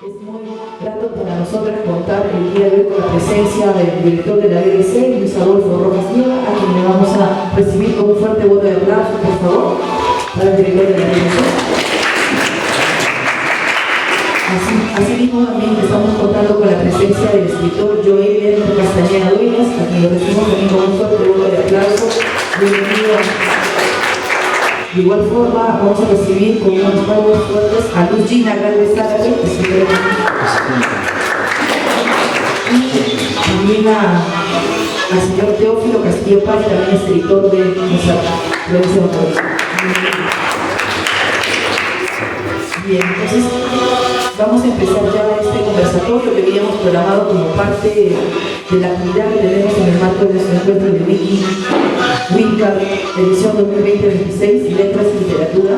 Es muy grato para nosotros contar el día de hoy con la presencia del director de la BBC, Luis Adolfo Rojas Nieva, a quien le vamos a recibir con un fuerte voto de aplauso, por favor, para el director de la BBC. Asimismo, también estamos contando con la presencia del escritor Joel Castañeda Dueñas, a quien le recibimos también con un fuerte voto de aplauso. Bienvenido. De igual forma, vamos a recibir con unos palmas fuertes a Luz Gina Galvez Árabe, y también al señor Teófilo Castillo Paz, también escritor de nuestra provincia de Ocotlán. Bien, entonces vamos a empezar ya este conversatorio que habíamos programado como parte de la actividad que tenemos en el marco de nuestro encuentro de Wiki Wincar, edición 2020-26, Letras y Literatura.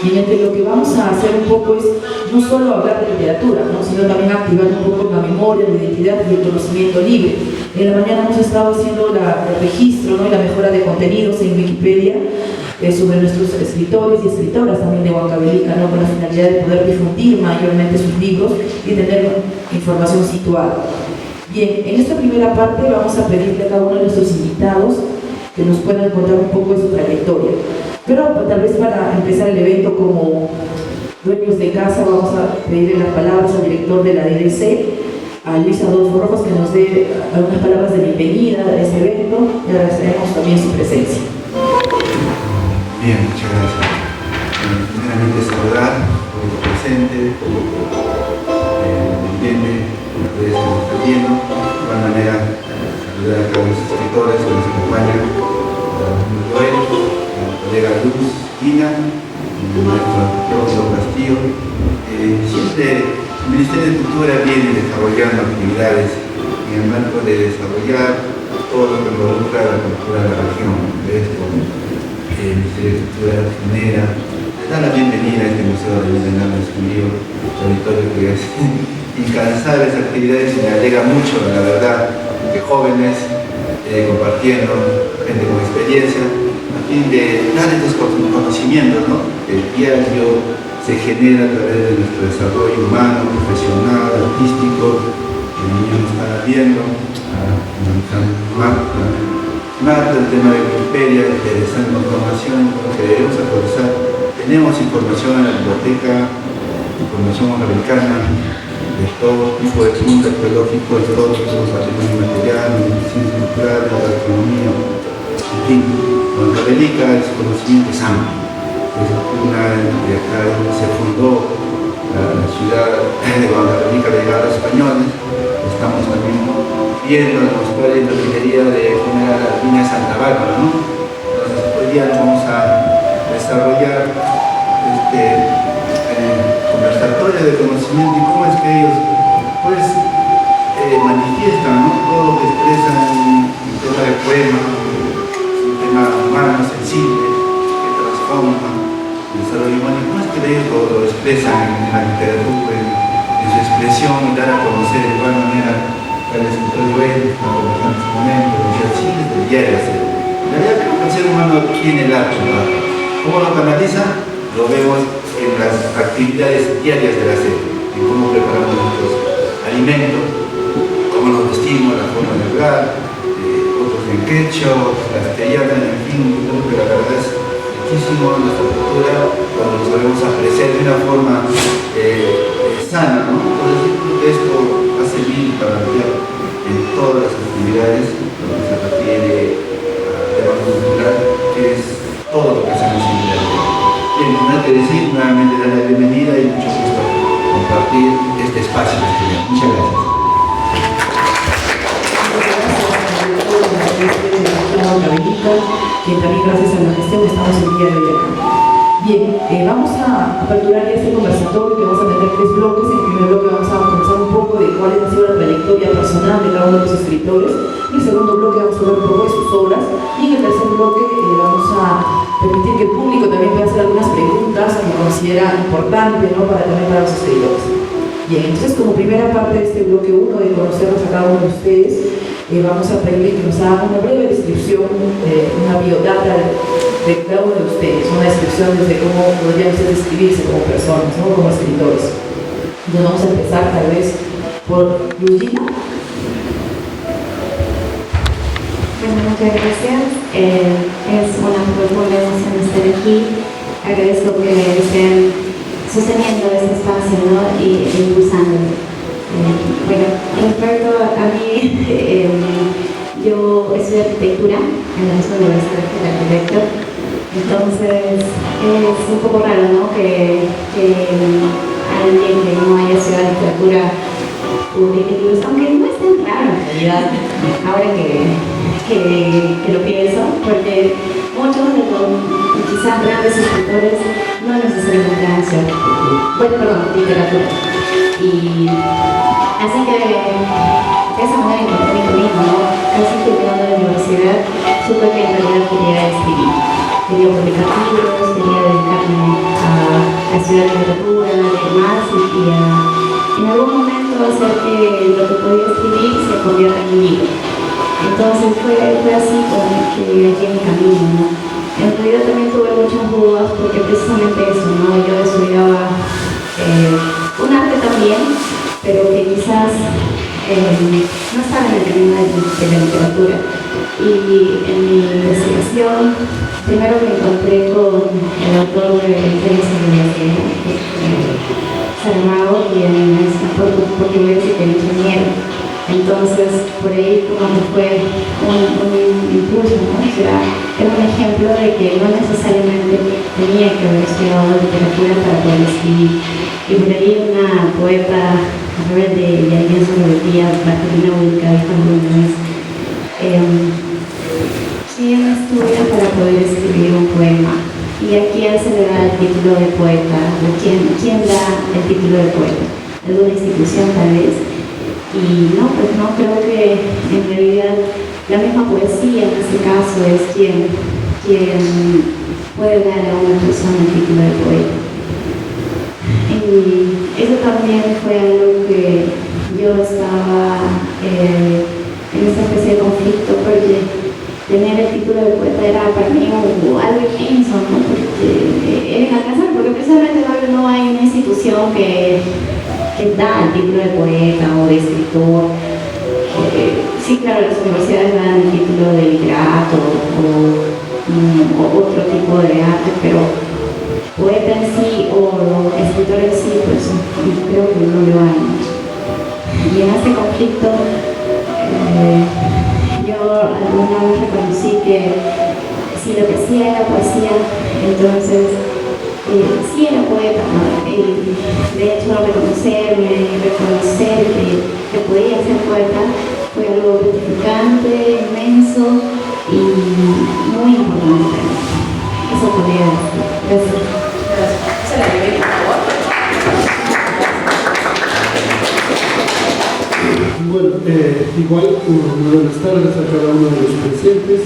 Y entre lo que vamos a hacer un poco es no solo hablar de literatura, ¿no?, sino también activar un poco la memoria, la identidad y el conocimiento libre. En la mañana hemos estado haciendo el registro, ¿no?, y la mejora de contenidos en Wikipedia sobre nuestros escritores y escritoras también de Huancavelica, ¿no?, con la finalidad de poder difundir mayormente sus libros y tener información situada. Bien, en esta primera parte vamos a pedirle a cada uno de nuestros invitados que nos puedan contar un poco de su trayectoria. Pero tal vez para empezar el evento como dueños de casa vamos a pedirle las palabras al director de la DDC, a Luis Adolfo Rojas, que nos dé algunas palabras de bienvenida a este evento y agradecemos también su presencia. Bien, muchas gracias. Primeramente saludar por el presente, entiende, las redes que nos están viendo. De igual manera, saludar a todos los escritores que nos acompañan, a Joel, a la colega Luz Gina, el maestro Teófilo Castillo. Siempre el Ministerio de Cultura viene desarrollando actividades en el marco de desarrollar todo lo que involucra la cultura de la región. El Ministerio de Cultura genera, les da la bienvenida a este Museo de Milenario Escondido, el auditorio que es incansables actividades y me alegra mucho, la verdad, que jóvenes compartiendo, gente con experiencia, a fin de dar estos conocimientos, ¿no?, que el diario se genera a través de nuestro desarrollo humano, profesional, artístico, que los niños nos están viendo, Marta, el tema de Wikipedia, interesante información que debemos actualizar. Tenemos información en la biblioteca, información americana, de todo tipo de preguntas arqueológicos, de todos los patrimonios materiales, ciencias naturales, la gastronomía, en fin, Huancavelica, el conocimiento es amplio. Es una de acá se fundó la ciudad de Huancavelica de los españoles. Estamos también viendo la historia de la minería de la mina de Santa Bárbara, ¿no? Entonces hoy día vamos a desarrollar conversatorios de conocimiento y cómo es que ellos pues manifiestan, ¿no?, todo lo que expresan en tema de poema, un tema humano, sensible, que transforma el desarrollo humano, y cómo es que ellos lo expresan en la literatura, en su expresión, y dar a conocer de igual manera al escritor Joel, en este momento, así desde el diario. En realidad creo que el ser humano tiene el arte, ¿no? ¿Cómo lo canaliza? Lo vemos en las actividades diarias de la serie, en cómo preparamos nuestros alimentos, cómo nos vestimos, la forma de hablar, otros en quechua, castellana, en fin, creo que la verdad es muchísimo nuestra cultura cuando nos sabemos apreciar de una forma sana, ¿no? Entonces esto va a servir para ver en todas las actividades lo que se refiere al tema cultural, que es todo lo que hacemos en el día de hoy. Bien, nada que decir, nuevamente dar la bienvenida y mucho gusto compartir este espacio. Muchas gracias. Que también gracias a la gestión estamos el día de hoy acá. Bien, vamos a aperturar este conversatorio que vamos a tener 3 bloques. En el primer bloque vamos a conversar un poco de cuál ha sido la trayectoria personal de cada uno de los escritores. En el segundo bloque vamos a hablar un poco de sus obras. Y en el tercer bloque vamos a permitir que el público también pueda hacer algunas preguntas que considera importante, ¿no?, también para los escritores. Bien, entonces como primera parte de este bloque 1 de conocernos a cada uno de ustedes, vamos a pedirle que nos hagan una breve descripción, una biodata de cada uno de ustedes, una descripción desde cómo podrían ustedes describirse como personas, ¿no?, como escritores. Entonces vamos a empezar tal vez por Luigi. Bueno, muchas gracias. Es una profunda emoción estar aquí. Agradezco que estén sosteniendo este espacio, ¿no? y impulsándolo. Bueno, respecto a mí, yo estudio arquitectura en la misma universidad que el arquitecto. Entonces es un poco raro, ¿no? que alguien que no haya estudiado literatura publique libros, aunque no es tan raro en realidad, ahora que lo pienso, porque muchos de los quizás grandes escritores no necesariamente han estudiado literatura. Y así que de esa manera encontré mi camino, ¿no? Casi terminando la universidad, supe que en realidad quería escribir. Quería publicar libros, quería dedicarme a estudiar literatura, a leer más y en algún momento hacer que lo que podía escribir se convierta en un libro. Entonces fue así como que llegué a mi camino, ¿no? En realidad también tuve muchas dudas porque precisamente eso, ¿no? Yo estudiaba un arte también, pero que quizás no estaba en el camino de la literatura. Y en mi investigación, primero me encontré con el autor de Ingeniería Saramago, quien es portugués y que es ingeniero. Entonces, por ahí como que fue un impulso, ¿no? O sea, era un ejemplo de que no necesariamente tenía que haber estudiado literatura para poder escribir. Y por ahí una poeta rebelde y alguien su rebeldía, Bartolina Única, dijo alguna vez, ¿quién estudia para poder escribir un poema? ¿Y a quién se le da el título de poeta? ¿Quién da el título de poeta? ¿Alguna institución tal vez? Y no, pues no, creo que en realidad la misma poesía en este caso es quien puede dar a una persona el título de poeta. Y eso también fue algo que yo estaba en esta especie de conflicto, porque tener el título de poeta era para mí algo inmenso, ¿no? Porque era inalcanzable, porque precisamente no hay una institución que da el título de poeta o de escritor. Sí, claro, las universidades dan el título de literato o otro tipo de arte, pero poeta en sí o escritor en sí, pues creo que no lo hay. Y en este conflicto, yo alguna vez reconocí que si lo que hacía era poesía, entonces sí era poeta, ¿no? De hecho, reconocer que podía ser poeta fue algo gratificante, inmenso y muy importante. Eso podría decir. Gracias. ¿Se la llevé, por favor? Bueno, igual, buenas tardes a cada uno de los presentes.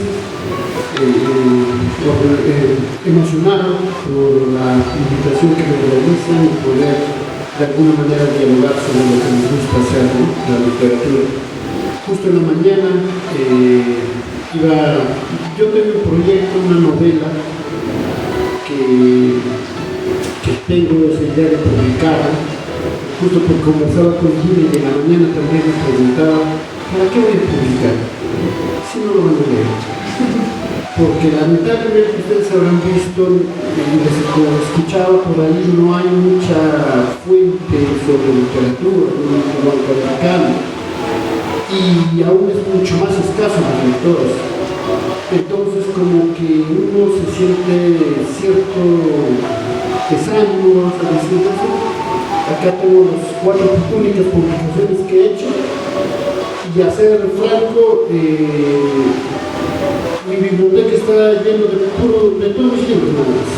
Emocionado por la invitación que me realizan y poder de alguna manera dialogar sobre lo que nos gusta hacer, ¿no? La literatura. Justo en la mañana yo tengo un proyecto, una novela que tengo esa idea de publicar. Justo porque conversaba con Gina y en la mañana también me preguntaba, ¿para qué voy a publicar? Si no lo van a leer. Porque lamentablemente ustedes habrán visto, como escuchaba por ahí, no hay mucha fuente sobre literatura, no norteamericana, y aún es mucho más escaso los lectores. Entonces como que uno se siente cierto desánimo, vamos a decir eso. Acá tengo las 4 únicas publicaciones que he hecho, y a ser franco, mi biblioteca está llena de todos mis libros nada más.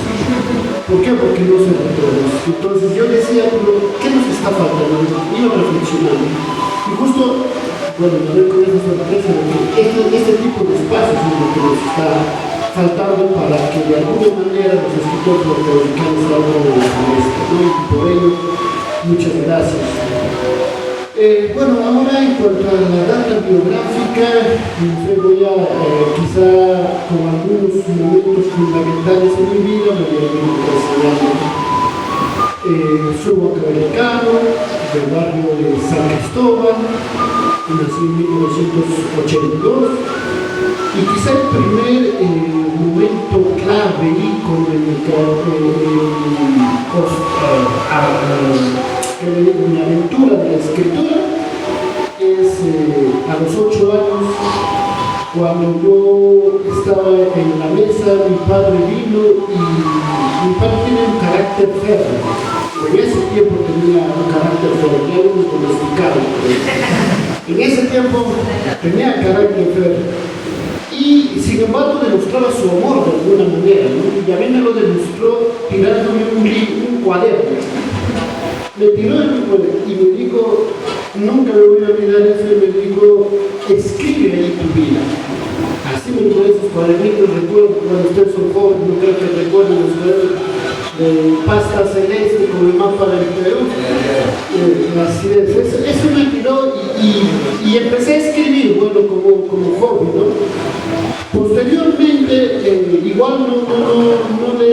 ¿Por qué? Porque no se leen todos. Entonces yo decía, pero ¿qué nos está faltando? Iba reflexionando. Y justo, bueno, me doy con esa sorpresa de que este tipo de espacios es lo que nos está faltando para que de alguna manera los escritores norteamericanos salgan de la palestra, ¿no? Y por ello, muchas gracias. Bueno, ahora en cuanto a la data biográfica, voy a quizá con algunos momentos fundamentales en mi vida, me voy a ir impresionando. Soy huancabelicano, del barrio de San Cristóbal, nací en 1982, y quizá el primer momento clave, ícono en el que mi aventura de la escritura es a los 8 años, cuando yo estaba en la mesa. Mi padre vino y mi padre tiene un carácter férreo. En ese tiempo tenía un carácter férreo, ya lo hemos domesticado. En ese tiempo tenía carácter férreo. Y sin embargo demostraba su amor de alguna manera, ¿no? Y a mí me lo demostró tirándome un cuaderno. Me tiró el cuaderno y me dijo, nunca me voy a olvidar eso, y me dijo, escribe ahí tu vida. Así me dio esos cuadernitos. Recuerdo cuando ustedes son jóvenes, no creo que recuerden los cuadernos de pasta celeste con el mapa del Perú. Así es, eso me tiró y empecé a escribir, bueno, como hobby, ¿no? Posteriormente, igual no le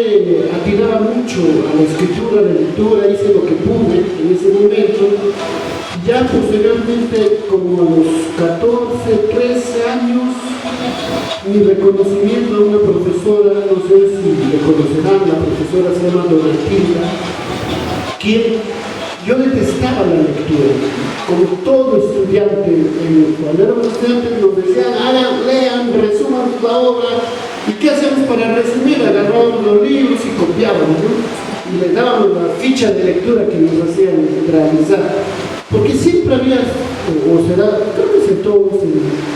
atinaba mucho a la escritura, a la lectura, hice lo que pude en ese momento. Ya posteriormente, como a los 14, 13 años, mi reconocimiento a una profesora, no sé si le conocerán, la profesora se llama Donatilda, quien yo detestaba la lectura, como todo estudiante. Cuando éramos estudiantes nos decían, lean, resuman la obra. ¿Y qué hacemos para resumir? Agarrábamos los libros y copiábamos, ¿no? Y le dábamos la ficha de lectura que nos hacían realizar. Porque siempre había, o será, creo que se todos el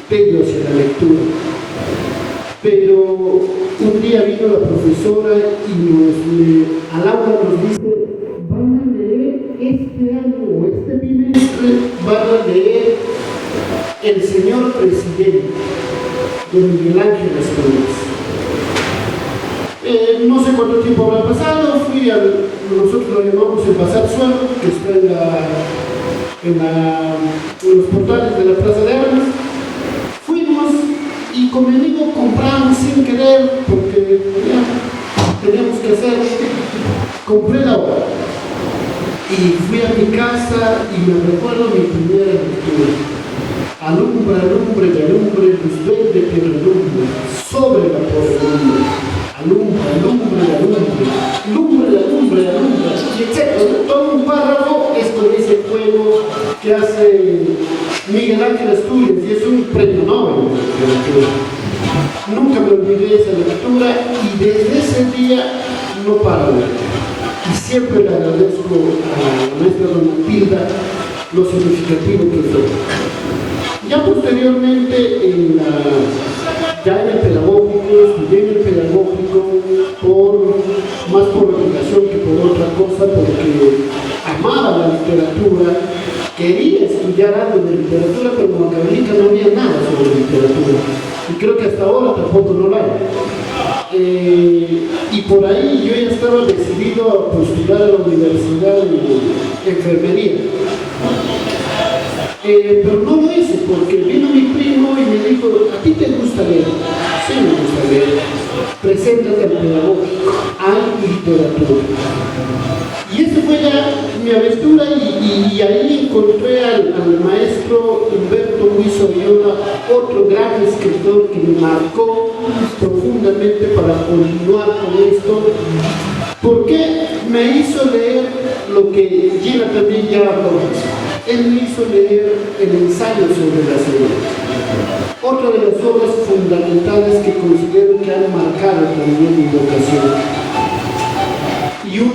pedio hacia la lectura. Pero un día vino la profesora y al aula nos dice, van a leer este año o este bimestre, van a leer El Señor Presidente, de Miguel Ángel Asturias. No sé cuánto tiempo habrá pasado, nosotros lo llamamos el Bazar Suelo, que está en los portales de la Plaza de Armas. Fuimos y como digo, compramos sin querer, porque ya teníamos que hacer. Compré la obra y fui a mi casa y me recuerdo mi primera lectura. Alumbra, alumbre y alumbre, luz verde que relumbre, sobre la podredumbre. Alumbra, alumbre y alumbre, lumbre, alumbre, alumbre, etc. Todo un párrafo, esto dice el juego que hace Miguel Ángel Asturias, y es un premio Nobel de literatura. Nunca me olvidé de esa lectura y desde ese día no paro de leer. Y siempre le agradezco a la maestra Donatilda lo significativo que fue. Ya posteriormente, ya en el pedagógico, estudié en el pedagógico más por obligación que por otra cosa, porque amaba la literatura, quería estudiar algo de literatura, pero en Huancavelica no había nada sobre literatura. Y creo que hasta ahora tampoco no lo hay. Y por ahí yo ya estaba decidido a postular a la universidad de enfermería. Pero no lo hice porque vino mi primo y me dijo, ¿a ti te gusta leer? Sí, me gusta leer. Preséntate al pedagógico, hay literatura. Y esa fue ya mi aventura y ahí encontré al maestro Humberto Huizo Viola, otro gran escritor que me marcó profundamente para continuar con esto, porque me hizo leer lo que Gina también ya habló. Él me hizo leer el ensayo sobre la ceguera, otra de las obras fundamentales que considero que han marcado también mi vocación. Y un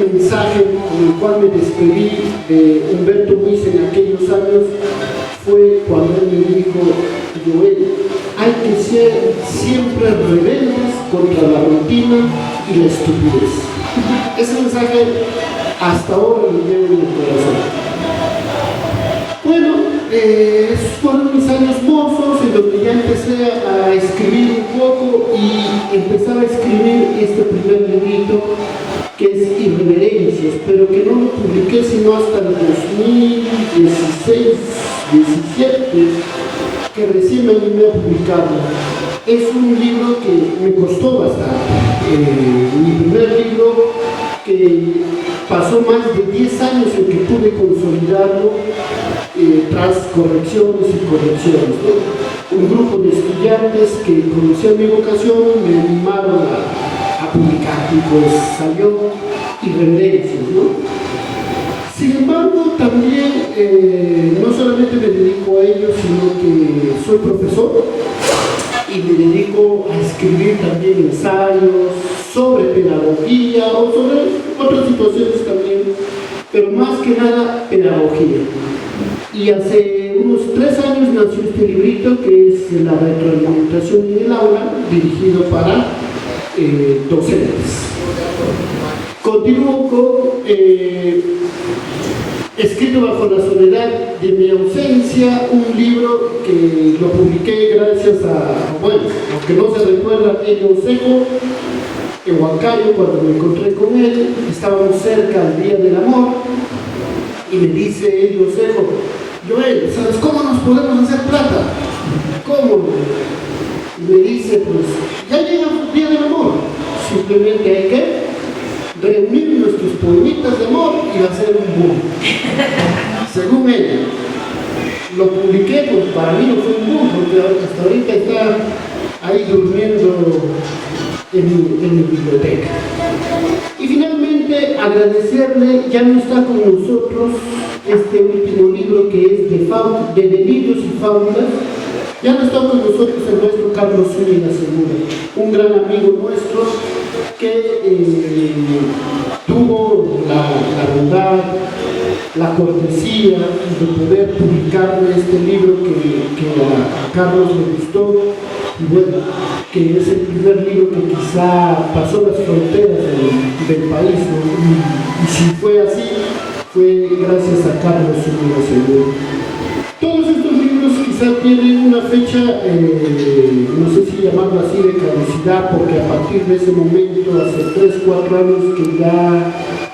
mensaje con el cual me despedí de Humberto Huizo en aquellos años fue cuando él me dijo, Joel, hay que ser siempre rebeldes contra la rutina y la estupidez. Ese mensaje hasta ahora me llevo en el corazón. Bueno, fueron mis años mozos en donde ya empecé a escribir un poco y empezaba a escribir este primer librito que es Irreverencias, pero que no lo publiqué sino hasta el 2016, 17, que recién me animé a publicarlo. Es un libro que me costó bastante. Mi primer libro, que pasó más de 10 años en que pude consolidarlo tras correcciones y correcciones, ¿no? Un grupo de estudiantes que conocían mi vocación me animaron a publicar y pues salió Irreverencias, ¿no? Sin embargo, también no solamente me dedico a ello, sino que soy profesor y me dedico a escribir también ensayos sobre pedagogía o sobre otras situaciones también, pero más que nada pedagogía. Y hace unos 3 años nació este librito que es la retroalimentación en el aula, dirigido para docentes. Continúo con Escrito bajo la soledad de mi ausencia, un libro que lo publiqué gracias a, bueno, aunque no se recuerda, Elio Seco, en Huancayo, cuando me encontré con él, estábamos cerca del Día del Amor, y me dice Elio Seco: Joel, ¿sabes cómo nos podemos hacer plata? ¿Cómo? Y me dice, pues, ya llega el Día del Amor, simplemente hay que reunir nuestros poemitas de amor y hacer un boom. Según ella, lo publiqué, pues para mí no fue un boom, porque hasta ahorita está ahí durmiendo en mi biblioteca. Y finalmente, agradecerle, ya no está con nosotros este último libro que es de delirios y fábulas. Ya no está con nosotros el maestro Carlos Zúñiga Segura, un gran amigo nuestro que tuvo la bondad, la cortesía de poder publicarme este libro que a Carlos le gustó, y bueno, que es el primer libro que quizá pasó las fronteras del país, ¿no? Y si fue así, fue gracias a Carlos Zúñiga Segura. Todos estos libros quizá tienen una fecha, no sé si llamarlo así, de caducidad, porque a partir de ese momento, hace 3-4 años que ya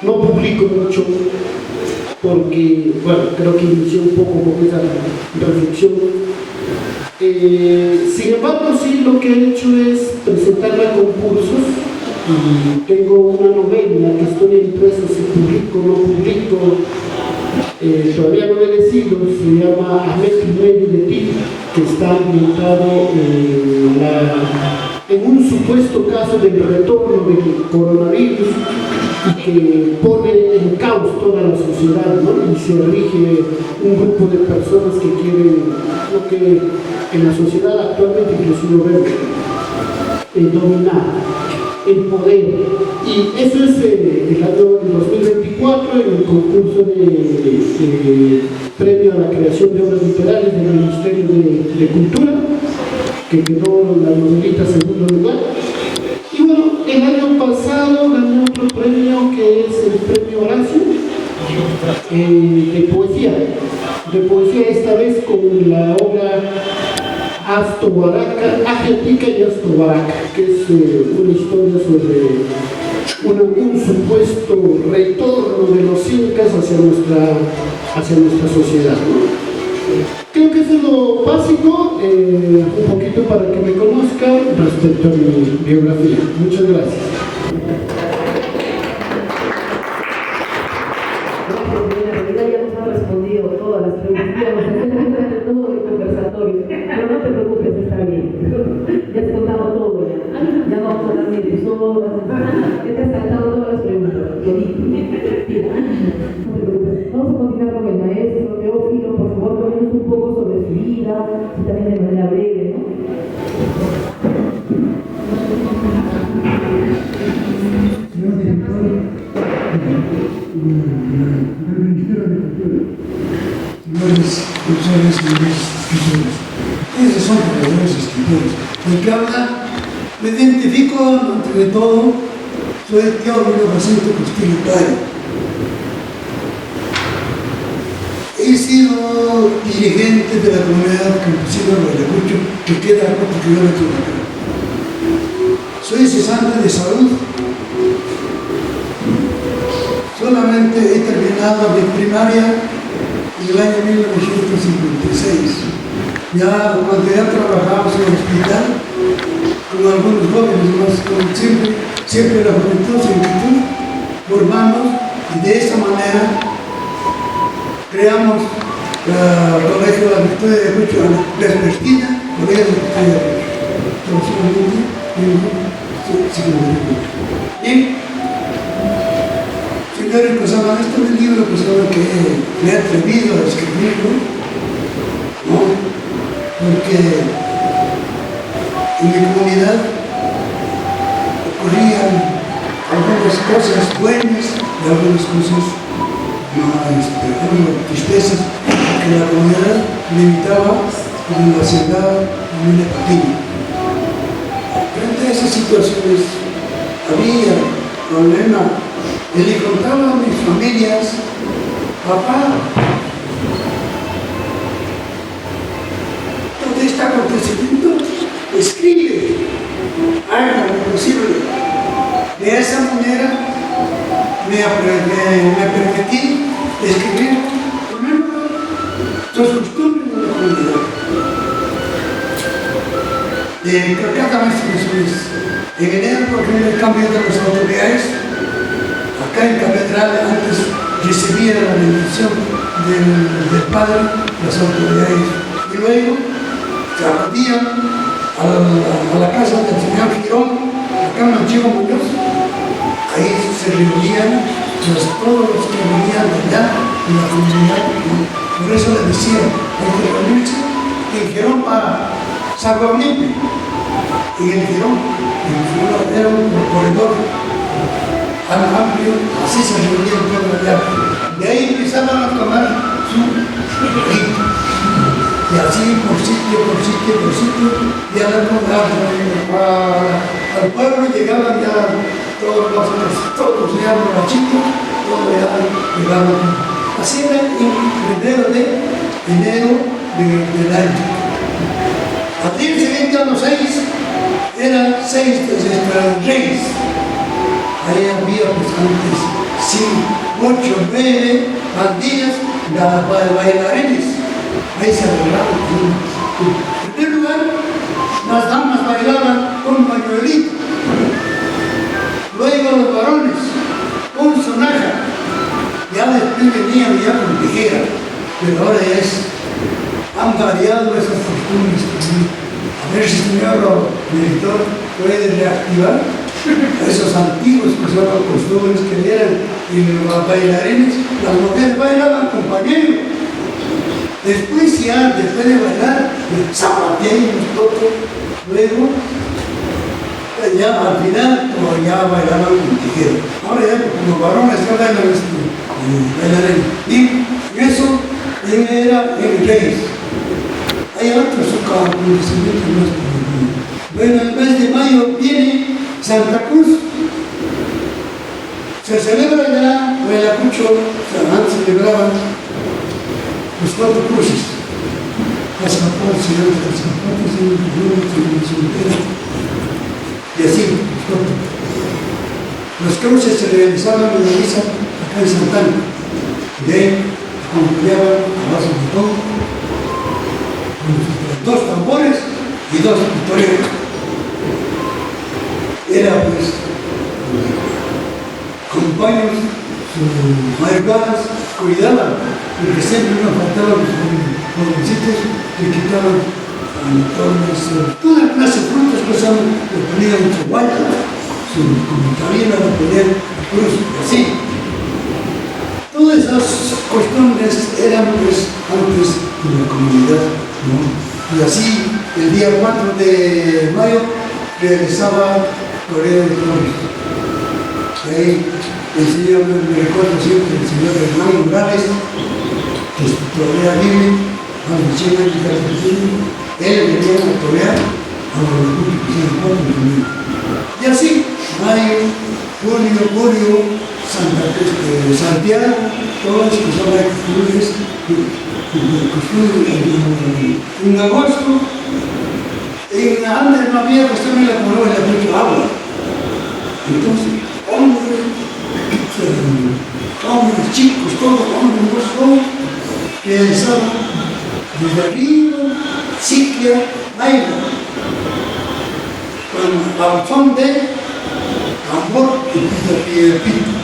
no publico mucho, porque, bueno, creo que inició un poco con esa reflexión. Sin embargo, sí, lo que he hecho es presentarme a concursos, y tengo una novela que estoy impresa, si publico o no publico. Todavía no he decidido, se llama A metro y medio de ti, que está ambientado en un supuesto caso del retorno del coronavirus y que pone en caos toda la sociedad, ¿no? Y se rige un grupo de personas que quieren lo que en la sociedad actualmente inclusive vemos, dominar el poder. Y eso es el año 2024 en el concurso de premio a la creación de obras literarias del Ministerio de Cultura, que quedó la novelita segundo lugar. Y bueno, el año pasado gané otro premio que es el premio Horacio de poesía, esta vez con la obra Asto Huaraca, Ajetica y Asto Huaraca, que es una historia sobre un supuesto retorno de los incas hacia nuestra sociedad, ¿no? Creo que eso es lo básico, un poquito para que me conozcan respecto a mi biografía. Muchas gracias. Ya nos han respondido todas las preguntas, de todo el conversatorio, pero no te preocupes, está bien. Ya has contado todo, ya no vamos a hablar ni de tus obras, ya te has saltado todas las preguntas, todito. No te preocupes. Vamos a continuar con el maestro Teófilo, por favor, cuéntanos un poco sobre su vida, y también de manera breve, ¿no? Señor director del Ministerio de Cultura, señores profesores, señores escritores, esos son verdaderos escritores. El que habla, me identifico entre todo, soy Teófilo Jacinto Castillo Talla. He sido dirigente de la comunidad campesina de Ayacucho, que queda a 4 kilómetros de acá. Soy cesante de salud. Solamente he terminado mi primaria en el año 1956. Ya cuando ya trabajamos en el hospital, con algunos jóvenes más, como siempre la juventud, sin inquietud, formamos y de esta manera creamos el Colegio de la Victoria de Huicho, la vespertina Colegio de la Victoria de Huicho. Y señores, pues hablan esto del libro, pues hablan que me he atrevido a escribirlo, ¿no? Porque en mi comunidad ocurrían algunas cosas buenas y algunas cosas algunas tristezas que la comunidad me invitaba en la ciudad de una pequeña. Frente a esas situaciones había problema y le contaba a mis familias: papá, todo este acontecimiento, escribe, haga lo posible. De esa manera me permití escribir primero sus costumbres de la comunidad. Cada mes en enero, porque en el cambio de las autoridades, acá en Catedral antes recibía la bendición del padre, las autoridades, y luego se acudían a la casa del señor Girón, acá en Manchego Muñoz. Ahí se reunían todos los que venían de allá en la comunidad. Por eso le decía, hay que reunirse en Girón para San Guadalupe. En el Girón era un corredor amplio, así se reunían todos allá. De ahí empezaban a tomar su rito. Y así por sitio, y al pueblo llegaban ya todos ya borrachitos, todos ya llegaban. Así era en enero del año. Al día siguiente, a los 6, eran 6 reyes. Ahí había pues antes 5, 8, 9 pandillas de bailarines. Ahí se arreglaban. En primer lugar, las damas bailaban con pañuelito. Luego los varones con sonaja. Ya después venían ya con tijera. Pero ahora han variado esas costumbres. A ver si el señor director puede reactivar esos antiguos que son las costumbres que eran. Y los bailarines, las mujeres bailaban con pañuelo. Después de bailar, zapateamos todo. Luego, ya al final, ya bailaban con tijera. Ahora ya como varones ya bailan. Y eso era en Reyes. Hay otros acontecimientos más. Bueno, el mes de mayo viene Santa Cruz. Se celebra ya Huelacucho, antes celebraban los 4 cruces. Pasaport, señor de Pasaport, señor de Soltera. Y así, los cruces se realizaban en la misa acá en Santana. De ahí acompañaban a base de todo, con 2 tambores y 2 victorias. Era pues compañeros, sus madrugadas, cuidaban, porque siempre nos faltaban los jovencitos que quitaban todas las frutas que le ponían su guaya, su vitamina, le ponían cruz, así. Todas esas costumbres eran pues antes de la comunidad, ¿no? Y así, el día 4 de mayo, regresaba Corea de Flores. Ahí el señor, me recuerdo siempre, el señor Hernán Morales, que todavía vive, cuando llega el Argentina, él venía a torear a los Repúblicos. Y así, mayo, junio, julio, Santiago, todas las personas en agosto, antes no había costumbre de la color, era mucho agua. Entonces, hombres, chicos, todos, hombres, que estaban desde arriba, Siquia, baila, con al son de tambor y pito.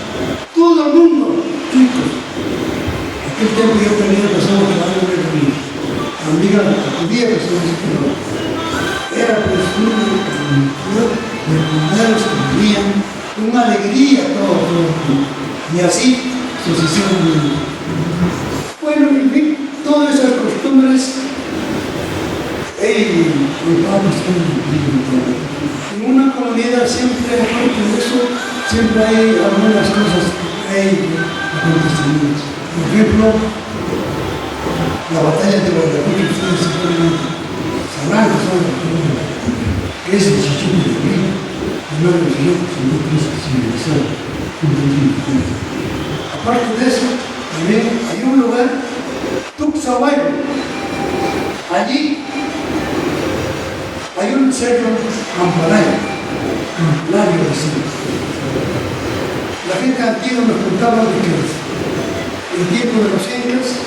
todo el mundo, chicos. Aquel tiempo yo tenía pasado trabajando con mi amiga, acudía a personas que no. Era pues de compañeros que vivían con una alegría todo. Y así sucesivamente. Bueno, en fin, todas esas costumbres, en una comunidad siempre, aparte de eso, siempre hay algunas cosas que hay acontecimientos. Por ejemplo, la batalla de Guadalupe, ustedes seguramente sabrán que es el Chichico de Río, y no de Río, sino que es civilizado. Aparte de eso, también hay un lugar, Tuxahuayro. Allí hay un cerro campanario, así. La gente antigua nos contaba de que en el tiempo de los incas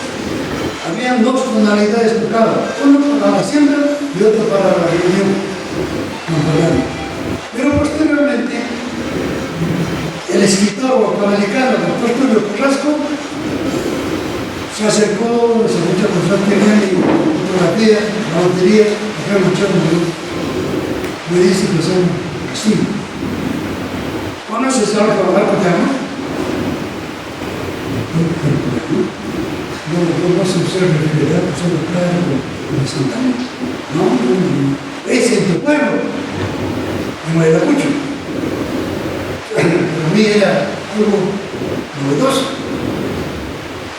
habían dos tonalidades tocadas, uno para la siembra y otro para la reunión campanaria. Pero posteriormente, el escritor guatemaltecano, doctor Tulio Carrasco, se acercó, se escucha con su y fotografía, la batería, acá me dice que son así. ¿Conoces algo de amor? No se usa refrigerar, solo claro, de Santana. No, es en tu pueblo, en Ayacucho. Para mí era algo novedoso.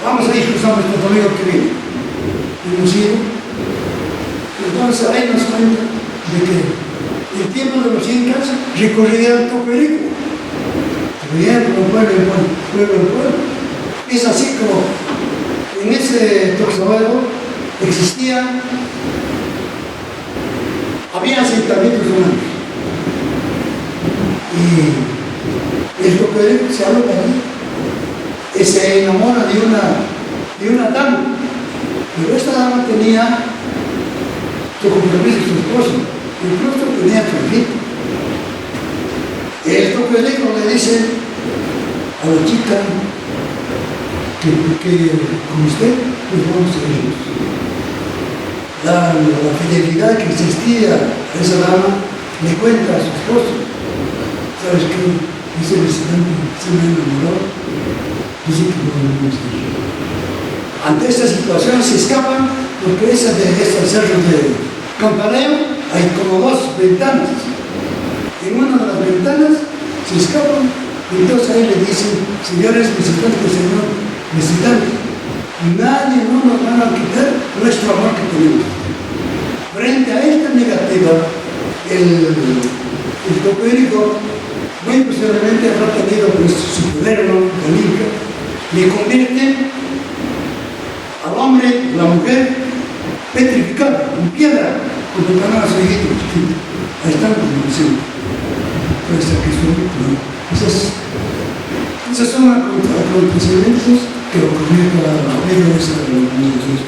Vamos a ir cruzando este domingo que viene. Hemos ido. Entonces ahí nos cuenta de que el tiempo de los incas recorrían Toperico. Recorrían como pueblo. Es así como en ese Tuxahuayro había asentamientos humanos. Y el Toperico se habla de ahí. Se enamora de una dama, pero esta dama tenía su compromiso, su esposo, incluso tenía su hijo. El Toperico le dice a la chica que con usted pues vamos a irnos. La fidelidad que existía a esa dama le cuenta a su esposo. ¿Sabes qué? Ese visitante se me enamoró. Dice que no debemos ir. Ante esta situación se escapan porque estos cerros de Campaneo hay como dos ventanas. En una de las ventanas se escapan y entonces ahí le dicen, señores visitantes, señor visitante, nadie no nos va a quitar nuestro amor que tenemos. Frente a esta negativa, el Toperico muy posiblemente habrá tenido pues, su poder, ¿no? El Inca, le convierte al hombre, la mujer, petrificado, en piedra, como para a su hijito chiquito. Ahí están como diciendo. Esos son acontecimientos que ocurrieron a medio de esa revolución.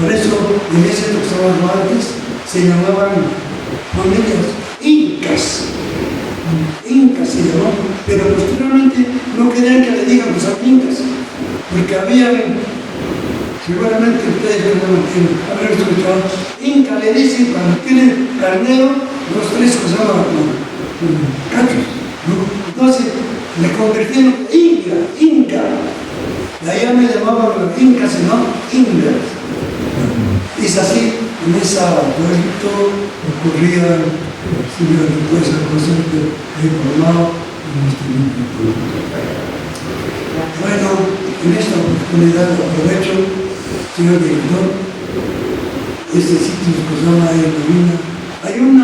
Por eso, en ese Tuxahuayro antes se llamaban familias incas se llamó, pero posteriormente no querían que le digan que son incas, porque habían, seguramente ustedes habrán escuchado, inca le dicen cuando tienen carnero, los tres que se llaman cachos, ¿no? Entonces me convirtieron en inca, de allá me llamaban incas, sino ingas. Es así, en ese pueblito ocurría después el concepto de formado en este mundo. Bueno, en esta oportunidad aprovecho, señor director, este sitio que se llama Economía. Hay un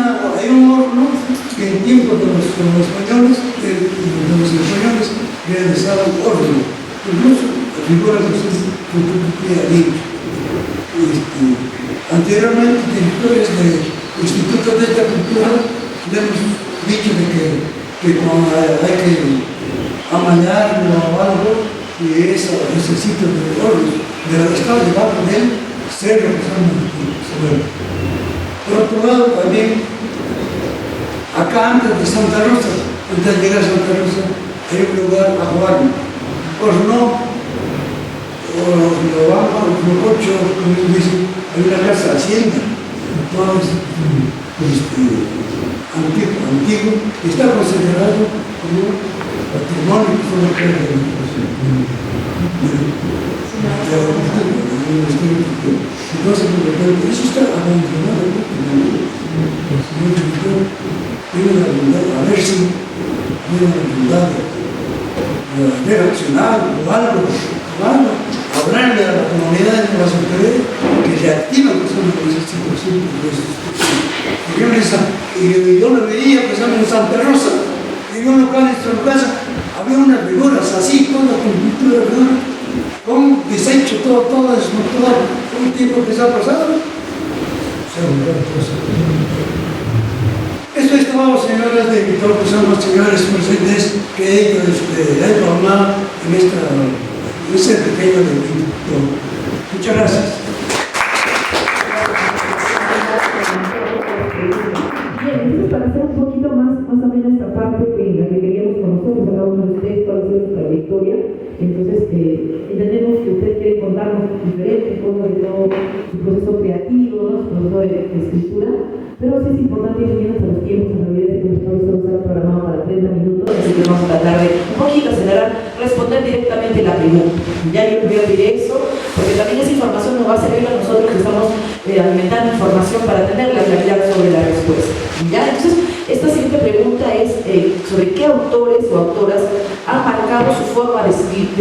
horno que en tiempos de los españoles, realizaban horno, incluso las figuras de sus dicho. Anteriormente, directores del Instituto de esta Cultura le hemos dicho de que cuando hay que amañarlo o algo, y ese sitio de hornos, pero está debajo de él, cerro que son suelo. Por otro lado, también, acá antes de Santa Rosa, antes de llegar a Santa Rosa, hay un lugar a jugar. Horno, o lo bajo, los cochos, como dicen, hay una casa hacienda, todo antiguo, que está considerado como patrimonio que forma parte de la entonces, eso está abandonado. A ver si pueden ayudar a reaccionar o algo, hablarle a la comunidad de las autoridades que se activan con esa situación. Y yo lo veía, por ejemplo, en Santa Rosa, en un local de nuestra casa, había unas figuras así, toda con pintura de figura, con desecho, todo desmontado. Un tiempo que se ha pasado, se ha volvido cosa. Esto estimamos, señores de Víctor, que son los señores presentes que he informado en este pequeño evento. Muchas gracias. Bien, entonces para hacer un poquito más o menos esta parte que la que queríamos conocer, pues cada uno de ustedes, cuál ha sido su trayectoria. Entonces, entendemos que usted quiere contarnos diferentes cosas de todo su proceso creativo, ¿no? Su proceso de escritura, pero sí es importante ir viendo a los tiempos, en realidad, que nuestro profesor está programado para 30 minutos, así que vamos a tratar de un poquito acelerar, responder directamente la pregunta. Ya yo les voy a pedir eso, porque también esa información nos va a servir a nosotros que estamos alimentando información para tener la claridad sobre la respuesta. ¿Ya? Entonces, esta siguiente pregunta es sobre qué autores o autoras han marcado su forma de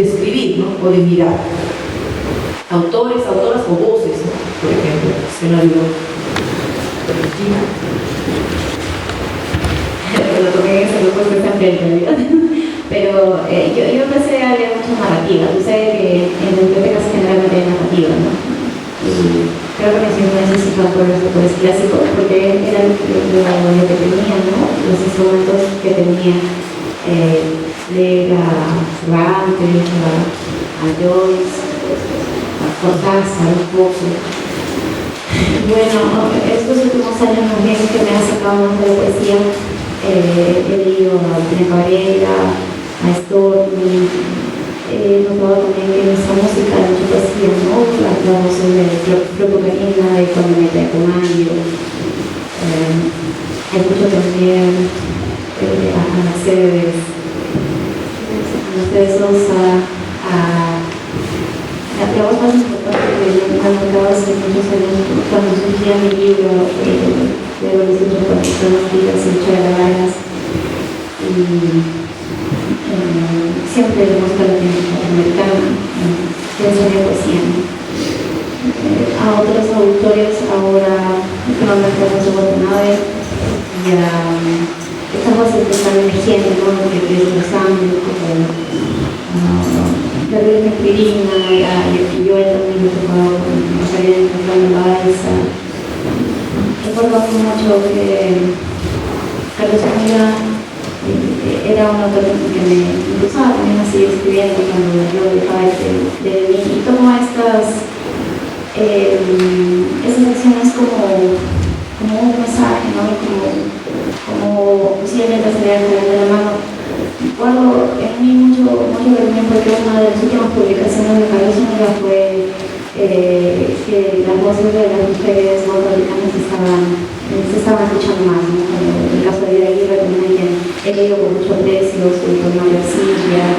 escribir, ¿no? O de mirar. Autores, autoras o voces, ¿no? Por ejemplo, escenario. Lo tomé en ese grupo que está frente, ¿verdad? Pero yo empecé a leer muchas narrativas. Tú sabes que en la biblioteca generalmente hay narrativas, ¿no? Y creo que me necesito autores clásicos porque era lo que tenía, ¿no? Los instrumentos que tenía. Leer a Cervantes, a Joyce, a Cortázar un poco. Bueno, estos últimos años más bien que me ha sacado más de la poesía, he leído a Tina Cabrera, a Stormy, he notado también que en esta música hay mucha poesía, ¿no? Las voces de Flor Karina, de Cuando me trae con Mayo, escucho también a Mercedes Sosa, la voz más importante que yo me he notado hace muchos años cuando surgía mi libro de Evolución Transformación Vidas y Lucha de las Ganas, y siempre de música latinoamericana, que es una poesía, ¿no? A otros autores ahora últimamente José Watanabe y a estas voces que están emergiendo, ¿no? Que es Rosando, la Virgen Espirina, y yo también me he tocado con Rosalía de Balsa. Recuerdo mucho que Carlos Amiga era un autor que me impulsaba también a seguir escribiendo cuando yo dejaba de mí, y tomo estas acciones como un mensaje, ¿no? Como posiblemente acelerar de la mano. Guardo en mí mucho cariño porque una de las últimas publicaciones de Carlos Amiga fue que las voces de las mujeres norteamericanas se estaban escuchando más, ¿no? En el caso de Vida Aguirre también he leído con mucho aprecio sobre María Silvia,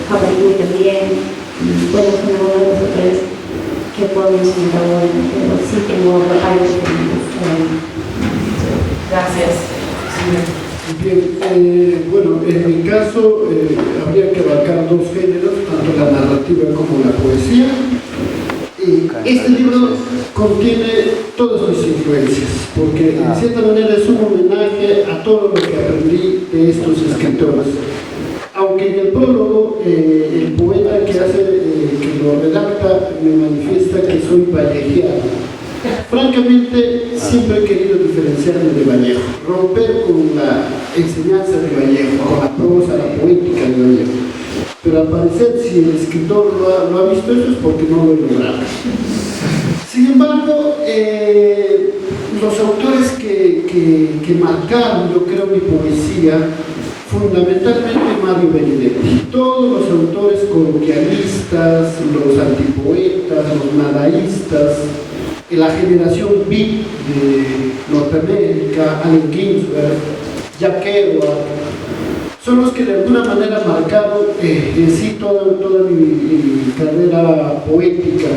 Japarí también, bueno, son algunos de los autores que puedo mencionar ahora, pero sí tengo varios ejemplos. Gracias. Bien, bueno, en mi caso habría que abarcar dos géneros, tanto la narrativa como la poesía. Este libro contiene todas mis influencias, porque en cierta manera es un homenaje a todo lo que aprendí de estos escritores. Aunque en el prólogo el poeta que lo redacta me manifiesta que soy vallejiano. Francamente, siempre he querido diferenciarme de Vallejo, romper con la enseñanza de Vallejo, con la prosa, la poética de Vallejo. Pero al parecer, si el escritor lo ha visto eso, es porque no lo he logrado. Sin embargo, los autores que marcaron, yo creo, mi poesía, fundamentalmente Mario Benedetti. Todos los autores coloquialistas, los antipoetas, los nadaístas, la generación beat de Norteamérica, Allen Ginsberg, Jack Kerouac, son los que de alguna manera marcaron en sí toda mi carrera poética.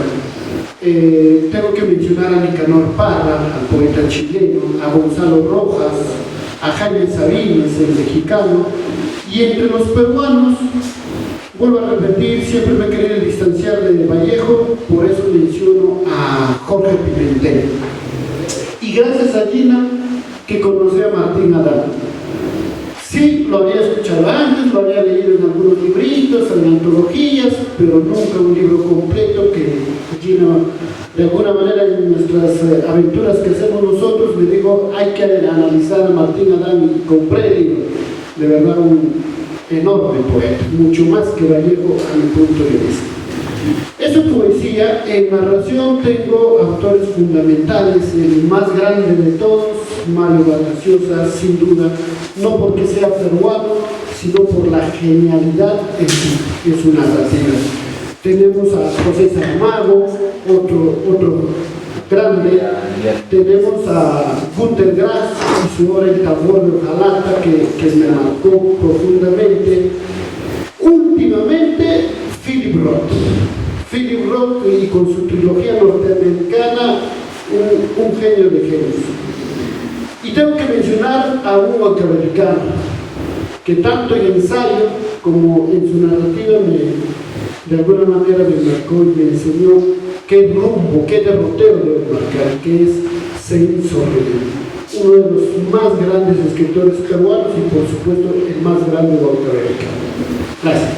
Tengo que mencionar a Nicanor Parra, al poeta chileno, a Gonzalo Rojas, a Jaime Sabines, el mexicano, y entre los peruanos, vuelvo a repetir, siempre me he querido distanciar de Vallejo, por eso menciono a Jorge Pimentel. Y gracias a Gina que conocí a Martín Adán. Sí, lo había escuchado antes, lo había leído en algunos libritos, en antologías, pero nunca un libro completo que Gina, de alguna manera en nuestras aventuras que hacemos nosotros, me dijo, hay que analizar a Martín Adán, y compré el libro. De verdad, un enorme poeta, mucho más que Vallejo a mi punto de vista. Eso es poesía. En narración tengo autores fundamentales, el más grande de todos, Mario Vargas Llosa, sin duda, no porque sea peruano, sino por la genialidad en su narrativa. Tenemos a José Saramago, otro grande. Tenemos a Günter Grass y su obra El tambor de hojalata, que me marcó profundamente. Últimamente, Philip Roth, y con su trilogía norteamericana, un genio de genios. Y tengo que mencionar a un norteamericano que tanto en ensayo como en su narrativa de alguna manera me marcó y me enseñó qué rumbo, qué derrotero debo marcar, que es Seín Zorrilla, uno de los más grandes escritores peruanos y por supuesto el más grande norteamericano. Gracias.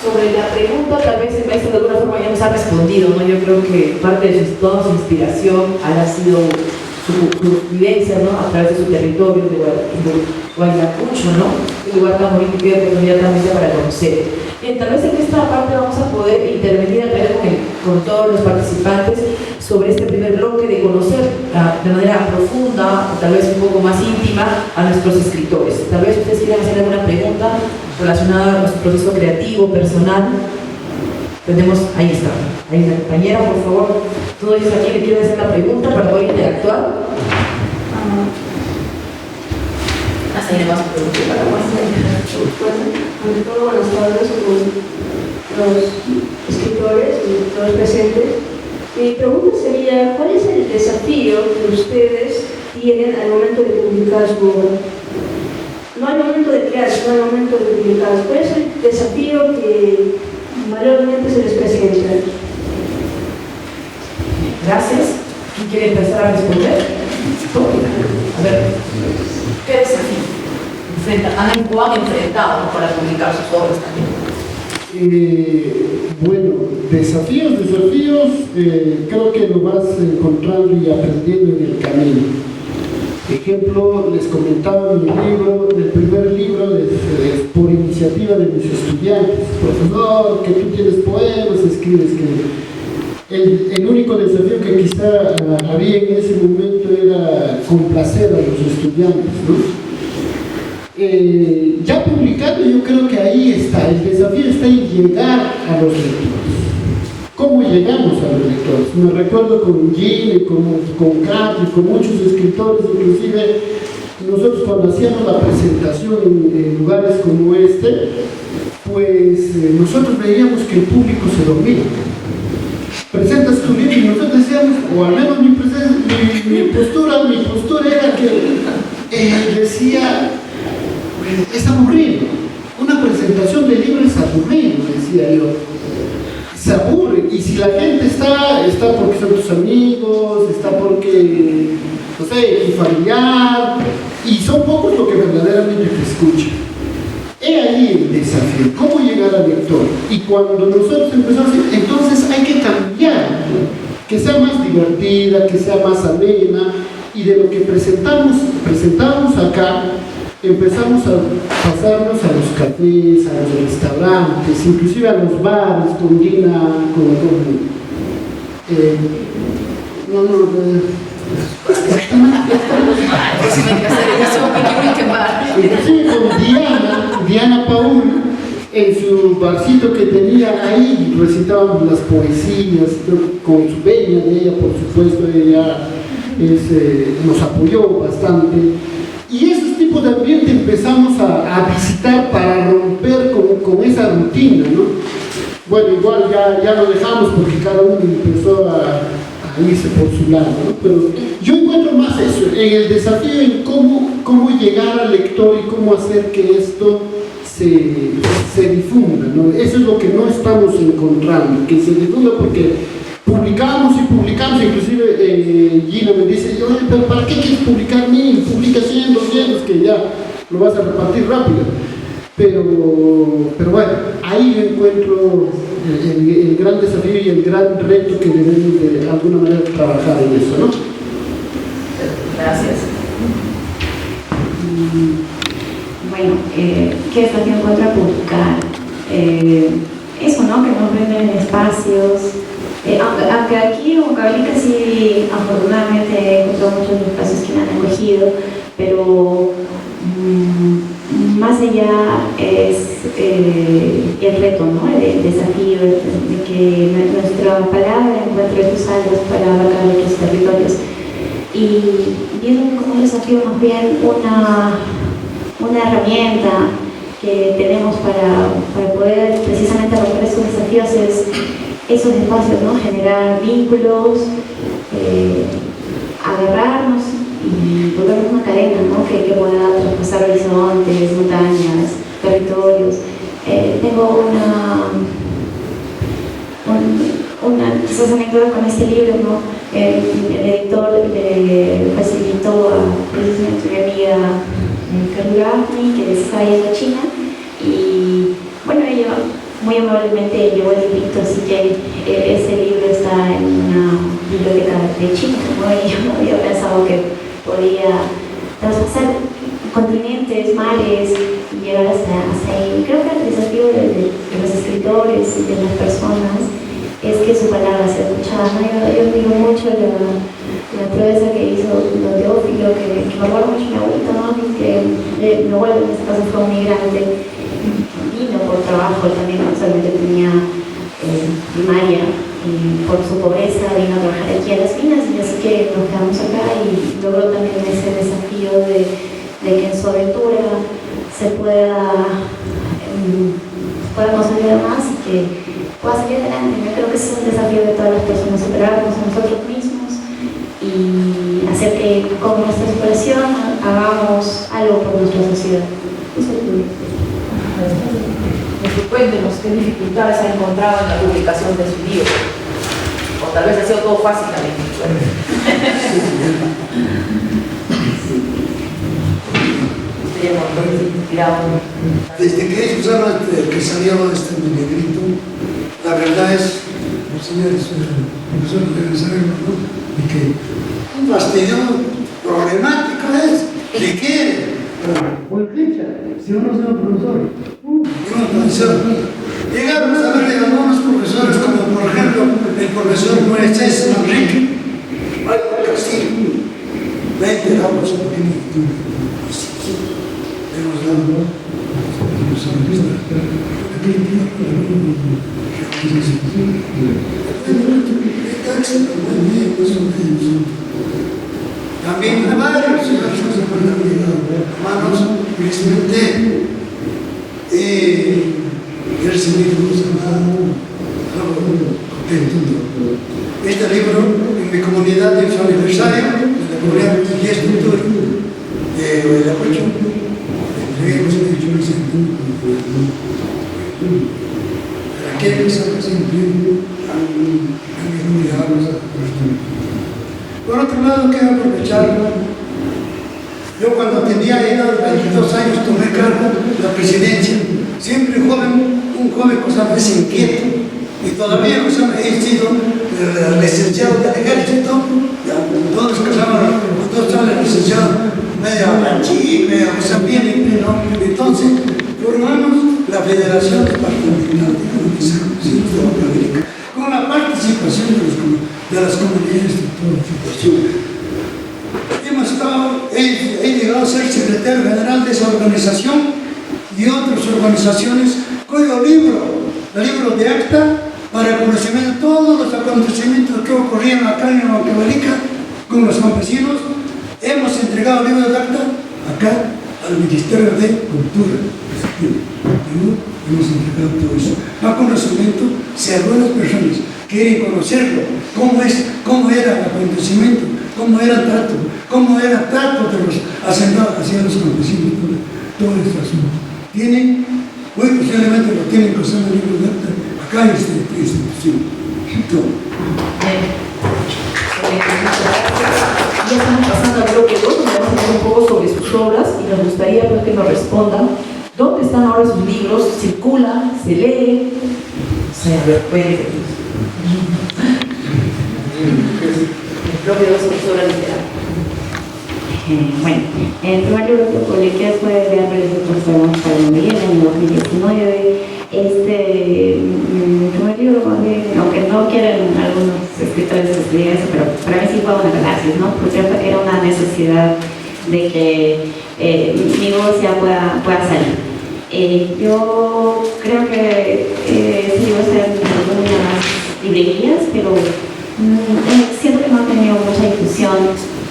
Sobre la pregunta, tal vez el maestro de alguna forma ya nos ha respondido, ¿no? Yo creo que parte de toda su inspiración ha sido su vivencia, ¿no? A través de su territorio de Huaynapucho, ¿no? Un lugar tan bonito que oportunidad también para conocer. Bien, tal vez en esta parte vamos a poder intervenir a través con todos los participantes sobre este primer bloque de conocer de manera profunda, o tal vez un poco más íntima, a nuestros escritores. Tal vez ustedes quieran hacer alguna pregunta relacionada a nuestro proceso creativo, personal. Tenemos, ahí está la compañera, por favor. Todos ellos aquí le quieren hacer la pregunta para poder interactuar. Ahí más preguntas para más. Ante todo, buenas tardes con los escritores y los presentes. Mi pregunta sería, ¿cuál es el desafío que ustedes tienen al momento de publicar su obra? No al momento de crear, sino al momento de publicar. ¿Cuál es el desafío que mayormente se les presenta? Gracias. ¿Quién quiere empezar a responder? A ver, ¿qué desafío han enfrentado para publicar sus obras también? Bueno, desafíos, creo que lo vas encontrando y aprendiendo en el camino. Ejemplo, les comentaba mi libro, el primer libro por iniciativa de mis estudiantes. Profesor, que tú tienes poemas, escribes que... El único desafío que quizá había en ese momento era complacer a los estudiantes, ¿no? Ya publicando, yo creo que ahí está, el desafío está en llegar a los lectores. ¿Cómo llegamos a los lectores? Me recuerdo con Gine, con Carlos, con muchos escritores, inclusive nosotros cuando hacíamos la presentación en lugares como este, pues nosotros veíamos que el público se dormía. Presentas tu libro y nosotros decíamos, o al menos mi postura era que decía, es aburrido. Una presentación de libro es aburrido, decía yo. Se aburre, y si la gente está porque son tus amigos, está porque, no sé, tu familiar, y son pocos los que verdaderamente te escuchan. He ahí el desafío, cómo llegar al lector. Y cuando nosotros empezamos, entonces hay que cambiar, que sea más divertida, que sea más amena, y de lo que presentamos acá, empezamos a pasarnos a los cafés, a los restaurantes, inclusive a los bares con Gina, inclusive con Diana Paul, en su barcito que tenía ahí, recitábamos las poesías, con su venia de ella, por supuesto, ella nos apoyó bastante. Y esos tipos de ambiente empezamos a visitar para romper con esa rutina, ¿no? Bueno, igual ya lo dejamos porque cada uno empezó a irse por su lado, ¿no? Pero yo encuentro más eso, en el desafío en cómo llegar al lector y cómo hacer que esto se difunda, ¿no? Eso es lo que no estamos encontrando, que se difunda porque publicamos, inclusive Gina me dice, oye, pero ¿para qué quieres publicar 1000? Publica 100, 200, que ya lo vas a repartir rápido. Pero bueno, ahí yo encuentro el gran desafío y el gran reto que debemos de alguna manera trabajar en eso, ¿no? Gracias. Bueno, ¿qué desafío encuentra publicar? Eso, ¿no? Que nos venden espacios. Aunque aquí en Huancavelica sí, afortunadamente he encontrado muchos espacios que me han acogido, pero más allá es el reto, ¿no? El desafío de que nuestra palabra encuentre tus alas para abarcar otros territorios. Y viendo como un desafío más bien una herramienta que tenemos para poder precisamente romper esos desafíos es esos espacios, ¿no? Generar vínculos, agarrarnos y volvernos una cadena, ¿no? que pueda traspasar horizontes, montañas, territorios. Tengo quizás anécdota con este libro, ¿no? El editor le facilitó precisamente mi amiga Karurafni, que está yendo a China, y bueno, ella muy amablemente llevó el librito, así que ese libro está en una biblioteca de China, ¿no? Y yo no había pensado que podía traspasar continentes, mares y llegar hasta ahí. Creo que el desafío de los escritores y de las personas es que su palabra sea escuchada, ¿no? Yo admiro mucho la proeza que hizo don Teófilo, que me acuerdo mucho mi abuelita, ¿no? Que mi abuelo en este caso fue un migrante, vino por trabajo, también no solamente tenía primaria, por su pobreza vino a trabajar aquí a las minas, y así que nos quedamos acá y logró también ese desafío de que en su aventura se pueda conseguir más y que pueda salir adelante. Yo creo que ese es un desafío de todas las personas, superarnos a nosotros mismos y hacer que con nuestra superación hagamos algo por nuestra sociedad. Eso es lo que Cuéntenos qué dificultades ha encontrado en la publicación de su libro. O tal vez ha sido todo fácil también. Desde que ellos hablan que salió este negrito, la verdad es, los señores profesores deben saberlo, ¿no? Y que un fastidio problemático es, ¿de qué? Pues dicha, si uno es un profesor. Llegaron a ver algunos profesores, como por ejemplo el profesor Moisés Manrique, al Castillo. 20 damos un poquito. Hemos dado también a varios hermanos felizmente he recibido algo contento. Este libro en mi comunidad de su aniversario de la comunidad de 10 de octubre de la Pucho entregamos el hecho aquellos que siempre han cuidado. Por otro lado, quiero aprovechar, yo cuando tenía ya 22 años tomé cargo de la presidencia, siempre un joven cosa más inquieto, y todavía he sido licenciado del ejército, todos los que estaban, todos salen licenciados, medio ranchín, medio bien Federación Departamental de América, con la participación de las comunidades de toda situación. He llegado a ser secretario general de esa organización y otras organizaciones cuyo libro de acta para el conocimiento de todos los acontecimientos que ocurrían acá en Huancavelica con los campesinos. Hemos entregado el libro de acta acá al Ministerio de Cultura. Hemos entregado todo eso. A conocimiento, si algunas personas quieren conocerlo, cómo era el acontecimiento, cómo era el trato de los hacendados hacia los campesinos, todo este asunto. Muy posiblemente lo tienen que usar el libro de acta acá en esta institución. Ya estamos pasando al bloque 2, donde vamos a hablar un poco sobre sus obras y nos gustaría pues, que nos respondan dónde están ahora sus libros, circulan, se leen. El bloque 2 sobre su obra literaria. Bueno, el primer libro que publiqué fue de Álvarez de Porcelana para Miguel en 2019. Mi primer libro, más bien, aunque no quieren algunos escritores escribir eso, pero para mí sí fue una catarsis, ¿no? Porque era una necesidad de que mi voz ya pueda salir. Yo creo que ese libro está en algunas librerías, pero siento que no ha tenido mucha difusión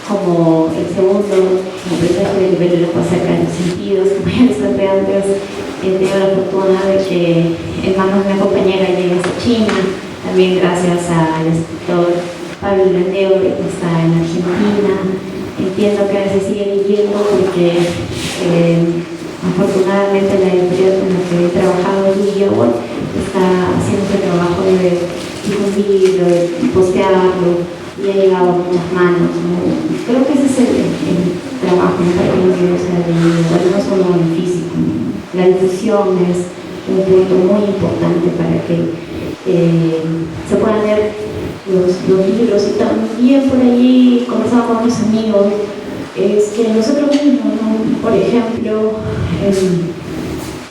como el segundo, como Paisaje de Libero de acerca de los sentidos, como ya les conté antes. He tenido la fortuna de que en manos de una compañera llegué a China, también gracias al escritor Pablo Landeo, que está en Argentina. Entiendo que se sigue leyendo porque afortunadamente la editorial con la que he trabajado, Guillermo, está haciendo este trabajo de difundirlo, de postearlo, y ha llegado a muchas manos, ¿no? Creo que ese es el trabajo, ¿no? Para que los libros sean leídos, no solo en físico, ¿no? La difusión es un punto muy importante para que se puedan leer los libros. Y también por allí conversaba con unos amigos, es que nosotros mismos, ¿no? Por ejemplo,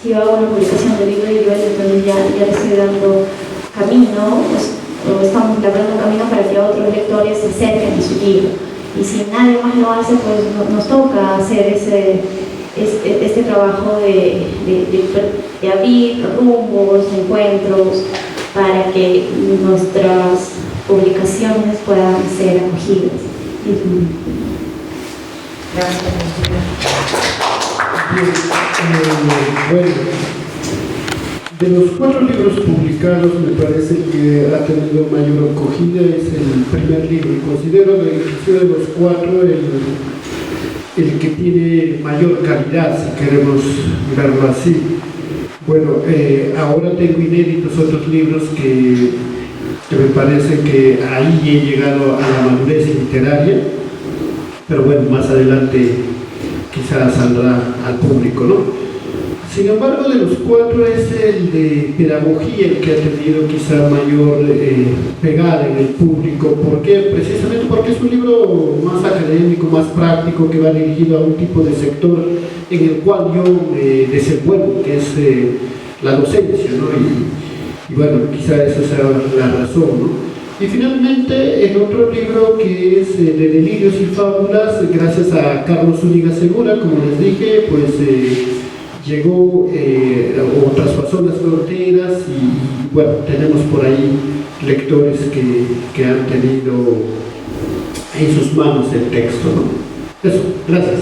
si yo hago una publicación de libro de Joel, entonces ya le estoy dando camino, pues, o estamos labrando un camino para que otros lectores se acerquen a su libro. Y si nadie más lo hace, pues nos toca hacer este trabajo de abrir rumbos, encuentros, para que nuestras publicaciones puedan ser acogidas. Gracias. Bueno, de los 4 libros publicados, me parece que ha tenido mayor acogida es el primer libro. Considero de los 4 el que tiene mayor calidad, si queremos verlo así. Bueno, ahora tengo inéditos otros libros que me parece que ahí he llegado a la madurez literaria, pero bueno, más adelante quizás saldrá al público, ¿no? Sin embargo, de los 4 es el de pedagogía el que ha tenido quizá mayor pegada en el público. ¿Por qué? Precisamente porque es un libro más académico, más práctico, que va dirigido a un tipo de sector en el cual yo me desenvuelvo, que es la docencia, ¿no? Y bueno, quizá esa sea la razón, ¿no? Y finalmente, el otro libro que es de Delirios y Fábulas, gracias a Carlos Zúñiga Segura, como les dije, pues llegó o traspasó las fronteras y bueno, tenemos por ahí lectores que han tenido en sus manos el texto, ¿no? Eso, gracias.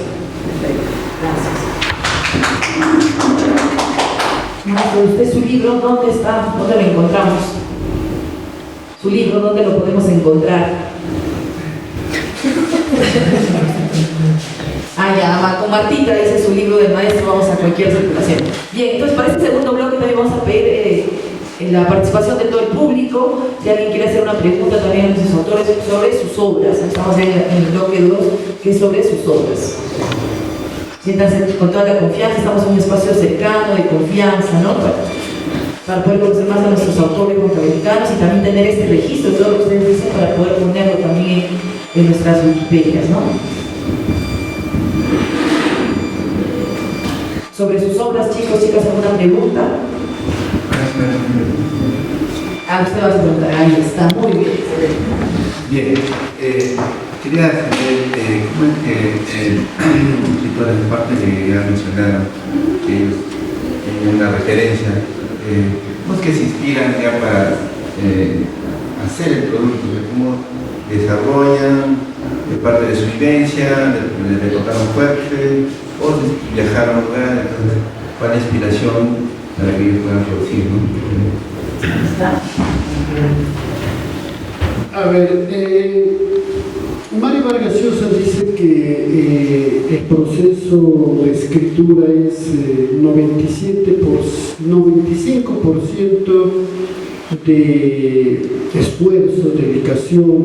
Maestro, usted su libro, ¿dónde está? ¿Dónde lo encontramos? Su libro, ¿dónde lo podemos encontrar? Con Martita dice su libro del maestro, vamos a cualquier circulación. Bien, entonces para este segundo bloque también vamos a pedir la participación de todo el público. Si alguien quiere hacer una pregunta también a nuestros autores sobre sus obras, estamos en el bloque 2, que es sobre sus obras. Siéntanse con toda la confianza, estamos en un espacio cercano, de confianza, ¿no? Para poder conocer más a nuestros autores norteamericanos y también tener este registro de todo lo que ustedes dicen para poder ponerlo también en nuestras Wikipedias, ¿no? Sobre sus obras, chicos, chicas, ¿alguna pregunta? Ah, usted va a preguntar, ahí está, muy bien. Bien, quería saber cómo es que los escritores, de parte que ya mencionaron, que ellos tienen una referencia, ¿cómo es que se inspiran ya para hacer el producto? ¿Cómo desarrollan de parte de su vivencia, de tocar un fuerte, o de viajar a un lugar? Entonces, ¿cuál es la inspiración para que ellos puedan producir, ¿no? A ver, Mario Vargas Llosa dice que el proceso de escritura es 95% de esfuerzo, dedicación,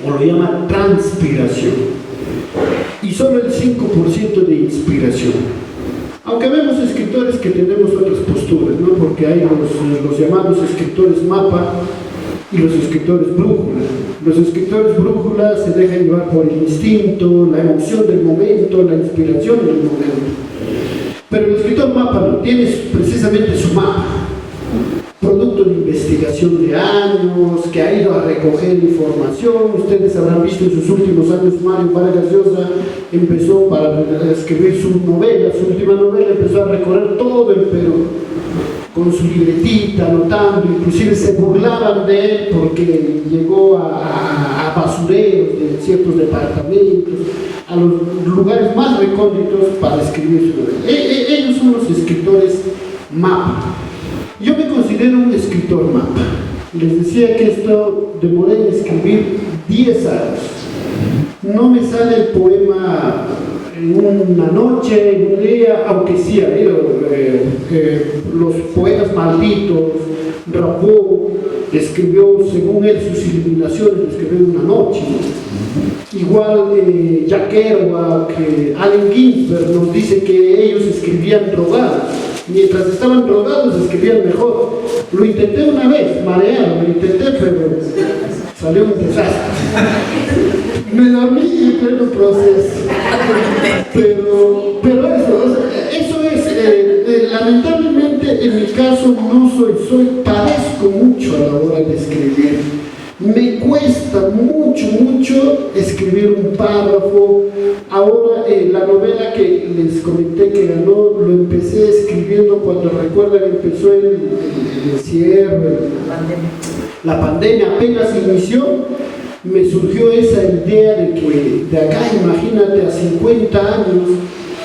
o lo llama transpiración, y solo el 5% de inspiración. Aunque vemos escritores que tenemos otras posturas, ¿no? Porque hay los llamados escritores mapa y los escritores brújula. Los escritores brújula se dejan llevar por el instinto, la emoción del momento, la inspiración del momento. Pero el escritor mapa no tiene precisamente su mapa, producto de investigación de años, que ha ido a recoger información. Ustedes habrán visto en sus últimos años, Mario Vargas Llosa empezó para escribir su novela, su última novela, empezó a recorrer todo el Perú con su libretita, anotando, inclusive se burlaban de él porque llegó a basureros de ciertos departamentos, a los lugares más recónditos para escribir su novela. Ellos son los escritores mapa. Yo me considero un escritor mapa. Les decía que esto demoré en escribir 10 años. No me sale el poema en una noche, en un día, aunque sí ha habido los poetas malditos. Rimbaud escribió, según él, sus iluminaciones, lo escribió en una noche. Igual Jack Kerouac, Allen Ginsberg nos dice que ellos escribían drogados. Mientras estaban drogados escribían mejor. Lo intenté una vez, mareado, lo intenté, pero salió un desastre. Me dormí en pleno proceso. Pero eso es, lamentablemente en mi caso no padezco mucho a la hora de escribir. Me cuesta mucho escribir un párrafo. Ahora la novela que les comenté que ganó, lo empecé escribiendo cuando recuerdan empezó el encierro, la pandemia apenas inició. Me surgió esa idea de que de acá, imagínate, a 50 años,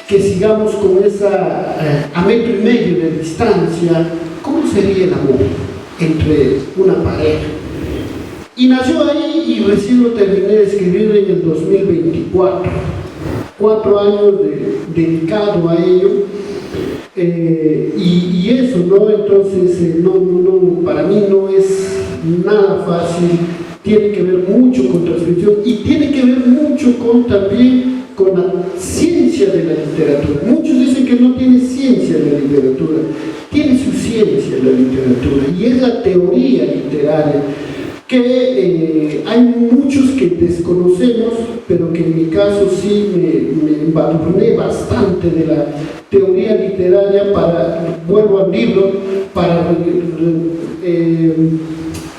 que sigamos con esa, a 1,5 metros de distancia, ¿cómo sería el amor entre una pareja? Y nació ahí y recién lo terminé de escribir en el 2024. 4 años dedicado a ello. Y eso, ¿no? Entonces, no, para mí no es nada fácil. Tiene que ver mucho con transcripción y tiene que ver mucho también con la ciencia de la literatura. Muchos dicen que no tiene ciencia la literatura. Tiene su ciencia la literatura y es la teoría literaria, que hay muchos que desconocemos, pero que en mi caso sí me embadurné bastante de la teoría literaria. Vuelvo al libro, para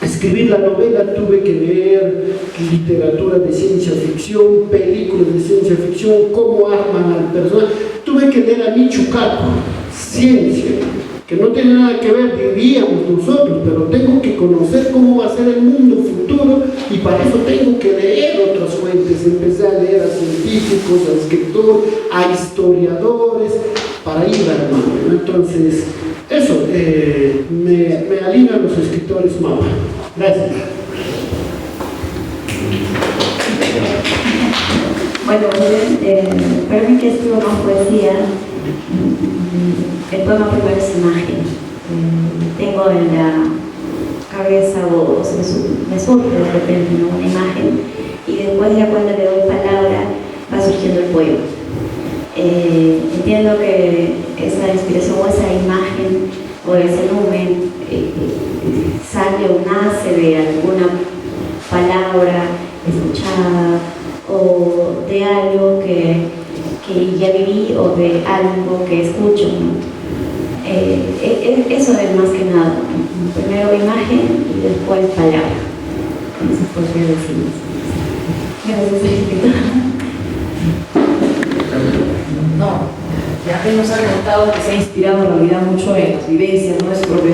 escribir la novela tuve que leer literatura de ciencia ficción, películas de ciencia ficción, cómo arman al personaje. Tuve que leer a Michio Kaku, ciencia, que no tiene nada que ver, diríamos nosotros, pero tengo que conocer cómo va a ser el mundo futuro y para eso tengo que leer otras fuentes. Empecé a leer a científicos, a escritores, a historiadores, para ir armando. Entonces, eso, me alinean los escritores mapa. Gracias. Bueno, para mí que escribo más poesía, el poema primero es imagen. Tengo en la cabeza o me surge de repente, ¿no?, una imagen, y después ya cuando le doy palabra va surgiendo el poema. Entiendo que esa inspiración o esa imagen o ese numen sale o nace de alguna palabra escuchada o de algo que ya viví o de algo que escucho, ¿no? eso es más que nada, primero imagen y después palabra. Eso podría decir. Gracias, escritor. No, ya él nos ha contado que se ha inspirado en realidad mucho en las vivencias, ¿no? Es propio.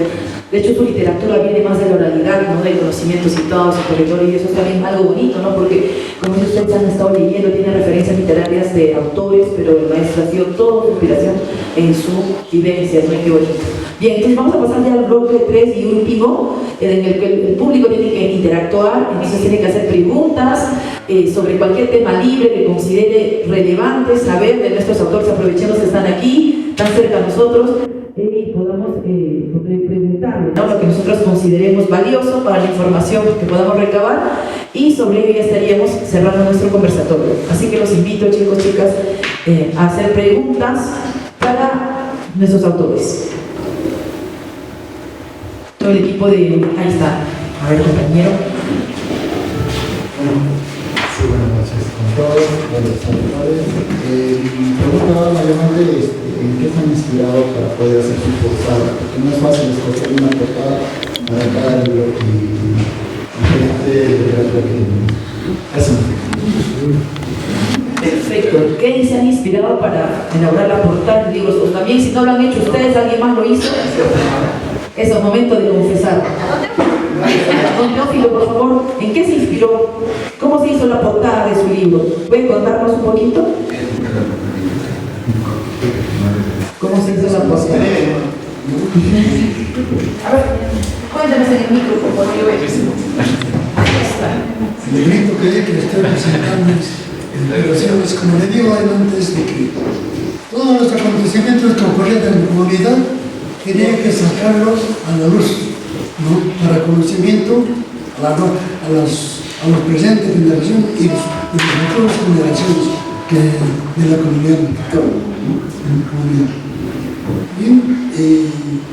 De hecho, su literatura viene más de la oralidad, ¿no? Del conocimiento citado, su territorio, y eso es también algo bonito, ¿no? Porque, como ustedes han estado leyendo, tiene referencias literarias de autores, pero el maestro ha sido toda su inspiración en su vivencia, ¿no? Y qué bonito. Bien, entonces vamos a pasar ya al bloque 3 y último, en el que el público tiene que interactuar, entonces tiene que hacer preguntas sobre cualquier tema libre que considere relevante saber de nuestros autores, aprovechemos que están aquí, tan cerca de nosotros, y podamos preguntarle, ¿no? Lo que nosotros consideremos valioso para la información que podamos recabar, y sobre ello ya estaríamos cerrando nuestro conversatorio. Así que los invito, chicos, chicas, a hacer preguntas para nuestros autores. Todo el equipo de... Ahí está. A ver, compañero. Sí, buenas noches con todos, buenos autores. Mi pregunta va mayormente en qué están inspirados para poder hacer su portada, porque no es fácil escoger una portada para cada libro y diferente literatura que tenemos. Eso. Perfecto. ¿Qué se han inspirado para elaborar la portada de libros? O también, si no lo han hecho ustedes, alguien más lo hizo. Es el momento de confesar. Don Teófilo, por favor, ¿en qué se inspiró? ¿Cómo se hizo la portada de su libro? ¿Pueden contarnos un poquito? ¿Cómo se hizo la portada? A ver, cuéntanos en el micro, por favor, yo veo. Ahí está. El grito que estoy presentando es, como le digo antes, de que todos los acontecimientos que ocurrían en la comunidad tenía que sacarlos a la luz, ¿no? Para conocimiento a los presentes generaciones y las futuras generaciones de la comunidad mexicana, ¿no?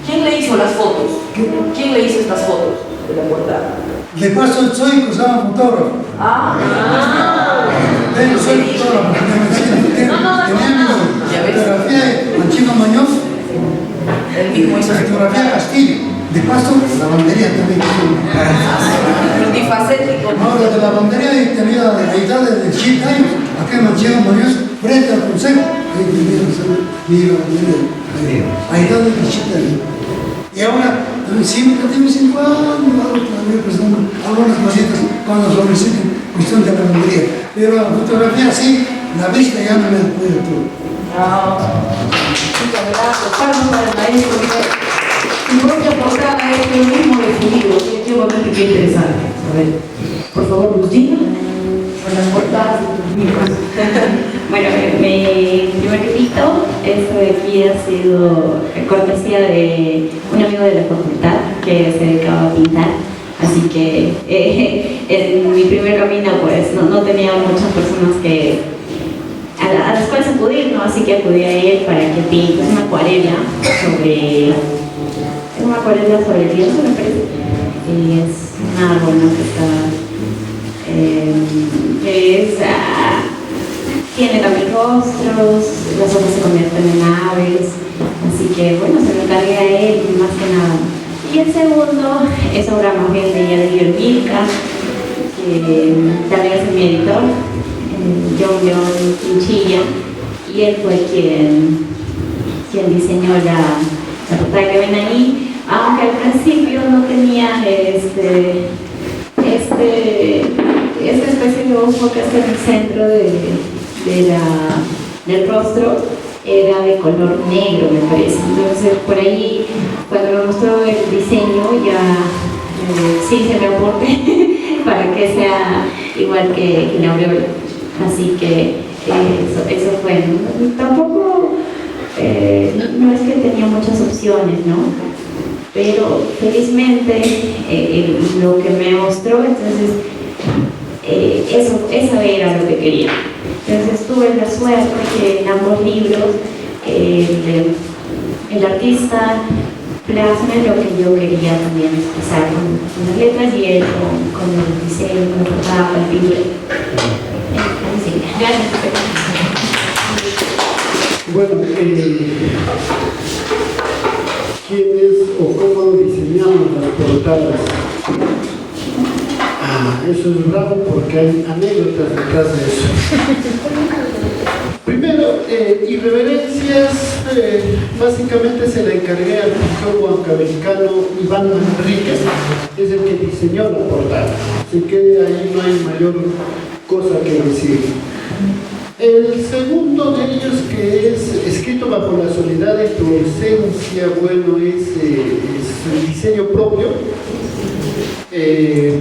¿Quién le hizo las fotos? ¿Quién le hizo estas fotos de la portada? De paso soy fotógrafo. Pero soy fotógrafo, tenía mi fotografía de Manchino Muñoz. El mismo hizo su fotografía Castillo. De paso, la lavandería también. Multifacético. Ahora de la lavandería y tenía la edad de 7 años, acá en Manchino Muñoz, frente al consejo. Ahí tenía mi lavandería. A edad de 7 años. Y ahora, siempre de vez en cuando, también prestando algunas cositas cuando soliciten cuestión de la lavandería. Pero la fotografía sí, la vista ya no me puede todo. Muchas gracias. Palmas para el maestro. Su propia portada es el mismo de su libro. Qué bonito y qué interesante. A ver, por favor, Lucina, con las portadas de tus libros. Bueno, mi primer librito, esto de aquí ha sido cortesía de un amigo de la facultad que se dedicaba a pintar. Así que en mi primer camino pues no tenía muchas personas a las cuales acudir, ¿no? Así que acudí a él para que pinte una acuarela sobre el lienzo, me parece. Y es un árbol, ¿no? Tiene también rostros, las hojas se convierten en aves, así que bueno, se lo encargué a él más que nada. Y el segundo es obra más bien de Yadier Vilca, que también es mi editor, John Quinchilla, y él fue quien diseñó la portada que ven ahí, aunque al principio no tenía esta especie de ojo que está en el centro del rostro, era de color negro, me parece. Entonces, por ahí, cuando me mostró el diseño, ya sí se me aporte para que sea igual que la aureola. Así que eso fue. Tampoco, no es que tenía muchas opciones, ¿no? Pero felizmente lo que me mostró, entonces, eso era lo que quería. Entonces tuve la suerte que en ambos libros el artista plasme lo que yo quería también expresar con las letras y él con el diseño, con la portada, con el pintura. Gracias. Bueno, quiénes o cómo diseñamos las portadas. Eso es bravo porque hay anécdotas detrás de eso. Primero, Irreverencias, básicamente se la encargué al pintor huancamericano Iván Manríquez, es el que diseñó la portada, así que ahí no hay mayor cosa que decir. El segundo de ellos, que es Escrito bajo la soledad de tu ausencia, bueno, es el diseño propio,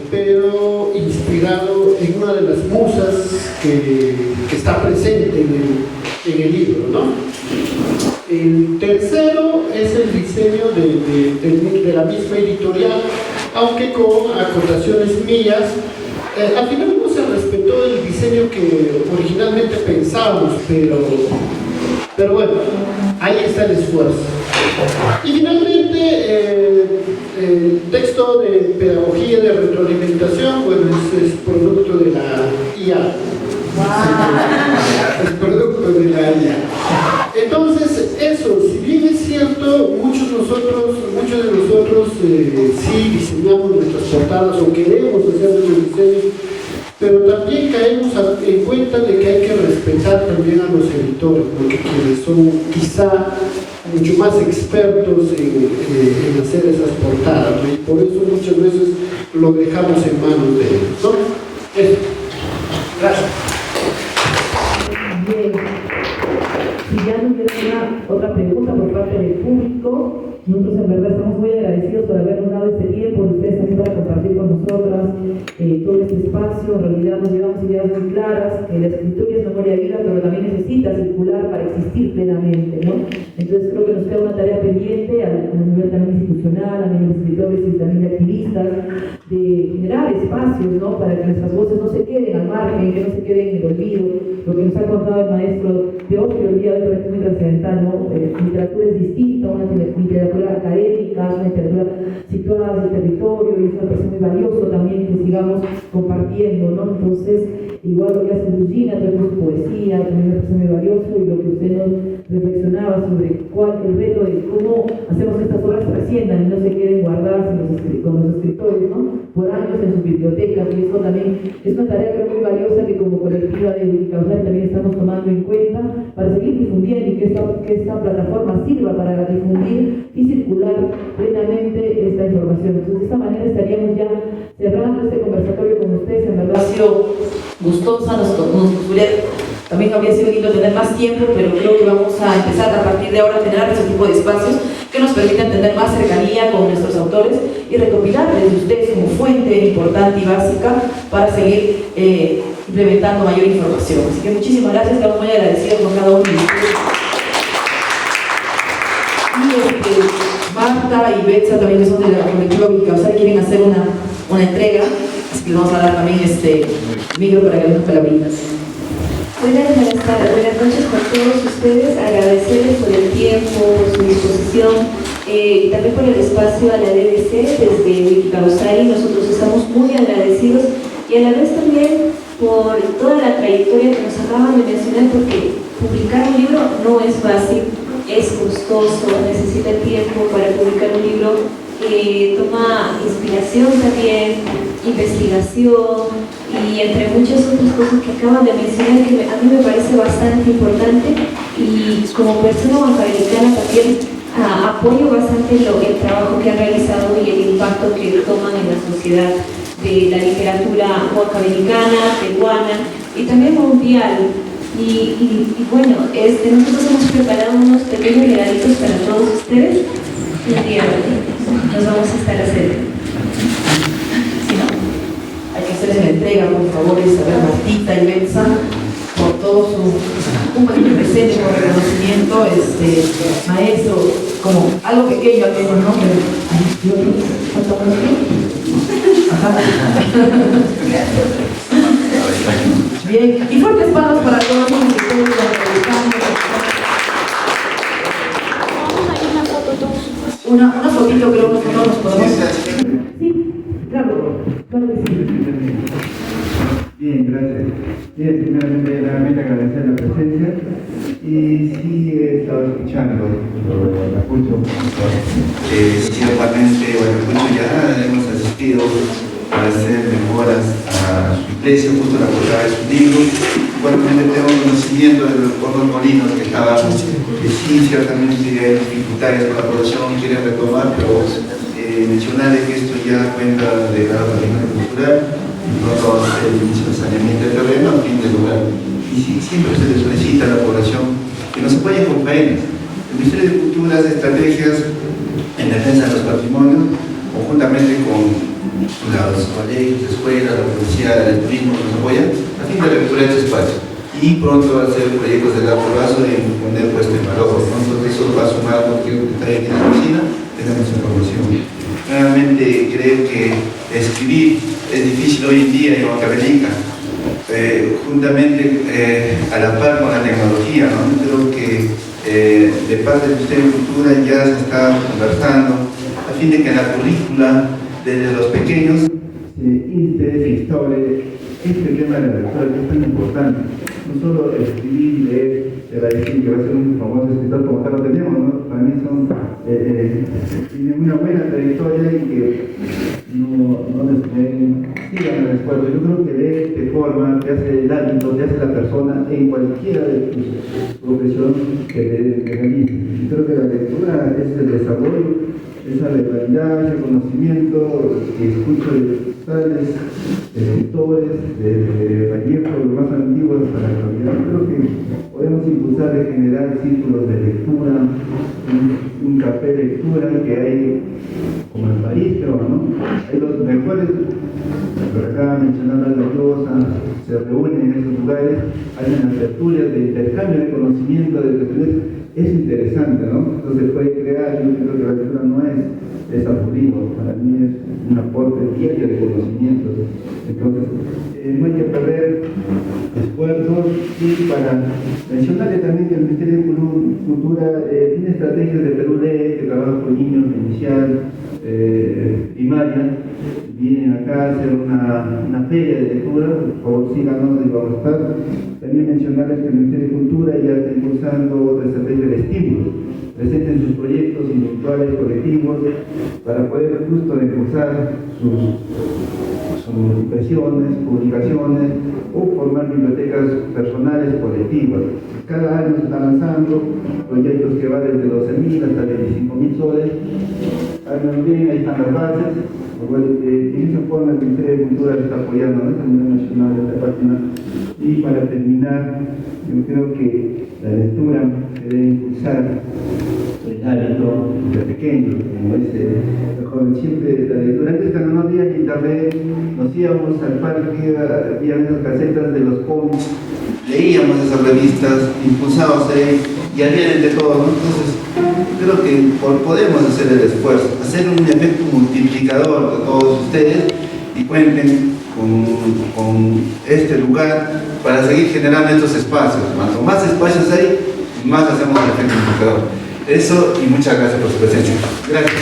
pero inspirado en una de las musas que está presente en el libro, ¿no? El tercero es el diseño de la misma editorial, aunque con acotaciones mías. Al final no se respetó el diseño que originalmente pensábamos, pero bueno, ahí está el esfuerzo. Y finalmente, el texto de pedagogía de retroalimentación, bueno, es producto de la IA. Es producto de la IA. Entonces, eso, si bien es cierto, muchos de nosotros sí diseñamos nuestras portadas o queremos hacer nuestros diseños, pero también caemos en cuenta de que hay que respetar también a los editores, porque quienes son quizá mucho más expertos en hacer esas portadas, ¿no? Y por eso muchas veces lo dejamos en manos de ellos, ¿no? Eso. Gracias. Bien. Si ya no queda otra pregunta por parte del público, nosotros en verdad estamos muy agradecidos por habernos dado este tiempo, ustedes también para compartir con nosotras todo este espacio. En realidad nos llevamos ideas muy claras, que la escritura es memoria viva, pero también necesita circular para existir plenamente, ¿no? Entonces creo que nos queda una tarea pendiente a nivel también institucional, a nivel de escritores y también de activistas, de generar espacios, ¿no? Para que nuestras voces no se queden al margen, que no se queden en el olvido. Lo que nos ha contado el maestro Teófilo el día de hoy es muy trascendental, ¿no? Literatura es distinta, una literatura académica, una literatura situada en el territorio, y eso me parece muy valioso también que sigamos compartiendo, ¿no? Entonces, igual lo que hace Lucina, también su poesía, también me parece muy valioso, y lo que usted nos reflexionaba sobre cuál el reto de cómo hacemos que estas obras trasciendan y no se queden guardadas con los escritores, ¿no? Por años en sus bibliotecas, y eso también es una tarea creo muy valiosa que como colectiva de Wikicausal también estamos tomando en cuenta para seguir difundiendo y que esta plataforma sirva para difundir y circular plenamente esta información. Entonces, de esta manera estaríamos ya cerrando este conversatorio con ustedes. En verdad ha sido gustosa, también habría sido lindo tener más tiempo, pero creo que vamos a empezar a partir de ahora a generar ese tipo de espacios que nos permitan tener más cercanía con nuestros autores y recopilar desde ustedes como fuente importante y básica para seguir implementando mayor información. Así que muchísimas gracias, estamos muy agradecidos con cada uno de ustedes. Y Marta y Betsa también, que son de la colectiva Wikicausal, quieren hacer una entrega, así que les vamos a dar también micro para que den unas palabritas. Buenas noches con todos ustedes, agradecerles por el tiempo, por su disposición, y también por el espacio a la DDC desde Wikicausal. Nosotros estamos muy agradecidos y a la vez también por toda la trayectoria que nos acaban de mencionar, porque publicar un libro no es fácil, es costoso, necesita tiempo para publicar un libro, toma inspiración también, investigación y entre muchas otras cosas que acaban de mencionar que a mí me parece bastante importante, y como persona huancamericana también apoyo bastante el trabajo que han realizado y el impacto que toman en la sociedad de la literatura huancamericana, peruana y también mundial. Y bueno, nosotros hemos preparado unos pequeños regalitos para todos ustedes. Un día nos vamos a estar haciendo. Si no, hay que hacerles la entrega, por favor, a ver, Martita y Betsa, por todo un pequeño presente, por reconocimiento, maestro, como algo pequeño al menos, ¿no? Bien, y fuertes palmas para todos los que estén una fotito, creo que no nos podemos. Sí, claro que sí. Bien, gracias. Bien, primeramente, nuevamente agradecer la presencia y sí he estado escuchando, lo escucho. Ciertamente, bueno, ya hemos asistido para hacer mejoras a su iglesia, justo la portada de su libro. Igualmente tengo conocimiento de los Hornos Molinos que estaba, sí, ciertamente hay dificultades con la población, quiere retomar, pero mencionarle que esto ya cuenta de la patrimonio cultural. Nosotros el inicio de saneamiento del terreno a fin de lograr. Y sí, siempre se le solicita a la población que nos apoye con faenas. El Ministerio de Cultura hace estrategias en defensa de los patrimonios, conjuntamente con los colegios, escuelas, la policía, el turismo que nos apoya, a fin de recuperar este espacio. Y pronto va a hacer proyectos de largo plazo y poner puesto en valor. Entonces eso va a sumar cualquier detalle aquí en la oficina, tenemos información. Nuevamente creo que escribir es difícil hoy en día en Huancavelica, juntamente a la par con la tecnología, ¿no? Creo que de parte del Ministerio de Cultura ya se está conversando a fin de que en la currícula desde los pequeños se inste, se instaure este tema de la lectura que es tan importante. No solo escribir y leer, te va a decir que va a ser un famoso escritor como tal lo tenemos, ¿no? Para mí tienen una buena trayectoria y que no sigan el esfuerzo. Yo creo que de esta forma te hace el hábito, te hace la persona en cualquiera de tus profesiones que realices. Y creo que la lectura es el desarrollo, esa legalidad, ese conocimiento que escucho de tales escritores, de vallejo, los más antiguos para la actualidad. Creo que podemos impulsar de generar círculos de lectura, un café de lectura que hay como en París, creo, ¿no? Hay los mejores, por acá mencionando a la glosa, se reúnen en esos lugares, hacen las tertulias de intercambio de conocimiento, de lecturas. Es interesante, ¿no? Entonces se puede crear, yo creo que la lectura no es aburrido, para mí es un aporte diario de conocimientos. Entonces, no hay que perder esfuerzos. Y para mencionarle también que el Ministerio de Cultura tiene estrategias de Perú Lee, que trabaja con niños de inicial, primaria, vienen acá a hacer una feria de lectura, por favor síganos y vamos a estar. También mencionarles que el Ministerio de Cultura ya está impulsando otra estrategia de estímulos, presenten sus proyectos individuales, colectivos, para poder justo impulsar sus impresiones, publicaciones o formar bibliotecas personales colectivas. Cada año se están lanzando proyectos que van desde 12.000 hasta 25.000 soles. Háganlo bien, ahí están las bases. En esa forma el Ministerio de Cultura está apoyando, ¿no? A nivel nacional de esta página. Y para terminar, yo creo que la lectura se debe impulsar el hábito de pequeños, como dice el joven, siempre la lectura. Antes, cuando no había internet, nos íbamos al parque, había esas casetas de los cómics, leíamos esas revistas, impulsados ahí, y había de todo, ¿no? Entonces, creo que podemos hacer el esfuerzo, hacer un efecto multiplicador de todos ustedes y cuenten con este lugar para seguir generando estos espacios. Cuanto más espacios hay, más hacemos el efecto multiplicador. Eso, y muchas gracias por su presencia. Gracias.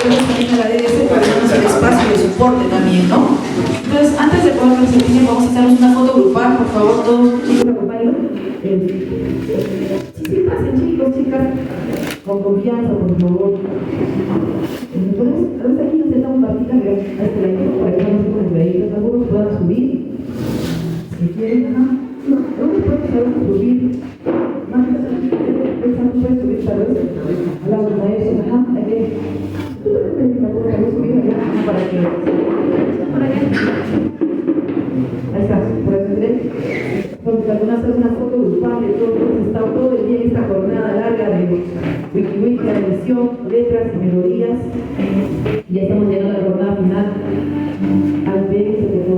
También agradece para darnos el espacio de soporte también, ¿no? Entonces, antes de poder recibir, vamos a hacernos una foto grupal, por favor, todos chicos acompañen. Sí, pasen chicos, chicas, con confianza, por favor. Entonces, a veces aquí nos sentamos partitas que a este lado para que vamos con el vehículo, algunos puedan subir. Si quieren, no pueden saber subir. Más que eso, no pueden subir tal vez a la hora de eso, hay que. Tú también me acuerdo que subir allá para que. Ahí está, por eso porque algunas hacen una foto grupal de todo, está todo el día en esta jornada larga de Wiki, la edición, letras y melodías. Ya estamos llegando a la jornada final. Al ver se quedó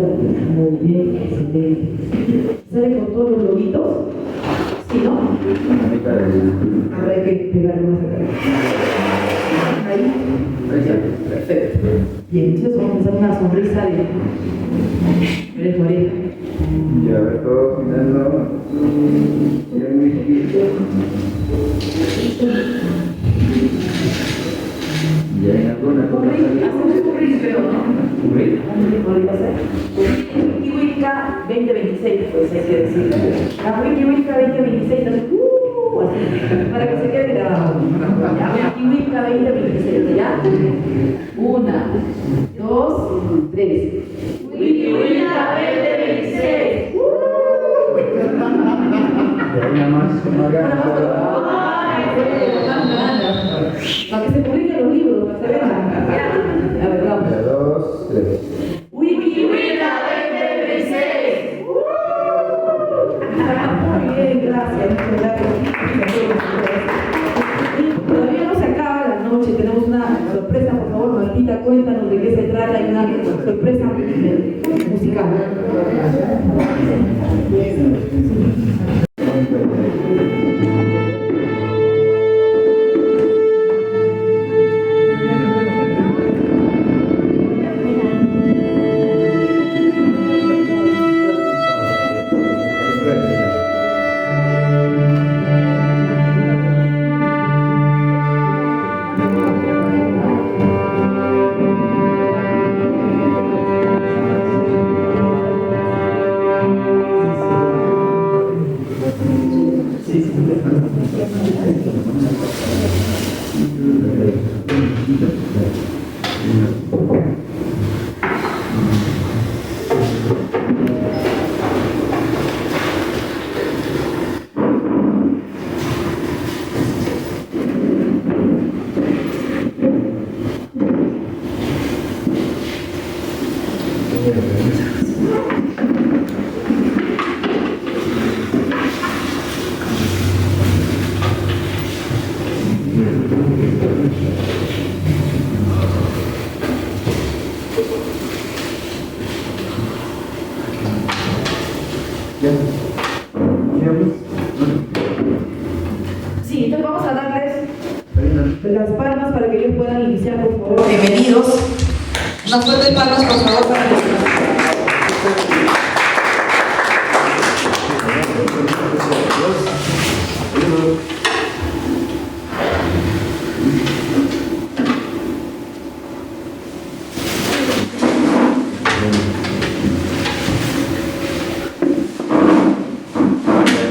muy bien, excelente. ¿Sale con todos los loguitos? ¿Sí, no? Ahora hay que pegar unas acá. Ahí. Perfecto. Bien, entonces vamos a hacer una sonrisa de oreja. Y a ver, todos mirando. Ya en alguna cosa. Hacemos un currículum, ¿no? ¿Un currículum va a ser? pues hay que decir, la Wikiwika 2026, así, para que se quede grabado. Ya, Wikiwika 2026, ¿ya? 1, 2, 3. Wikiwika 2026. Para que se publiquen los libros, para que se vean. A ver, vamos. 2, 3. Wikiwika 2026. Muy bien, gracias. Muchas gracias. Y todavía no se acaba la noche, tenemos una sorpresa, por favor, Martita, cuéntanos de qué se trata, hay una sorpresa musical. Sí, entonces vamos a darles las palmas para que ellos puedan iniciar, por favor. Bienvenidos. Unas fuertes palmas, por favor, para los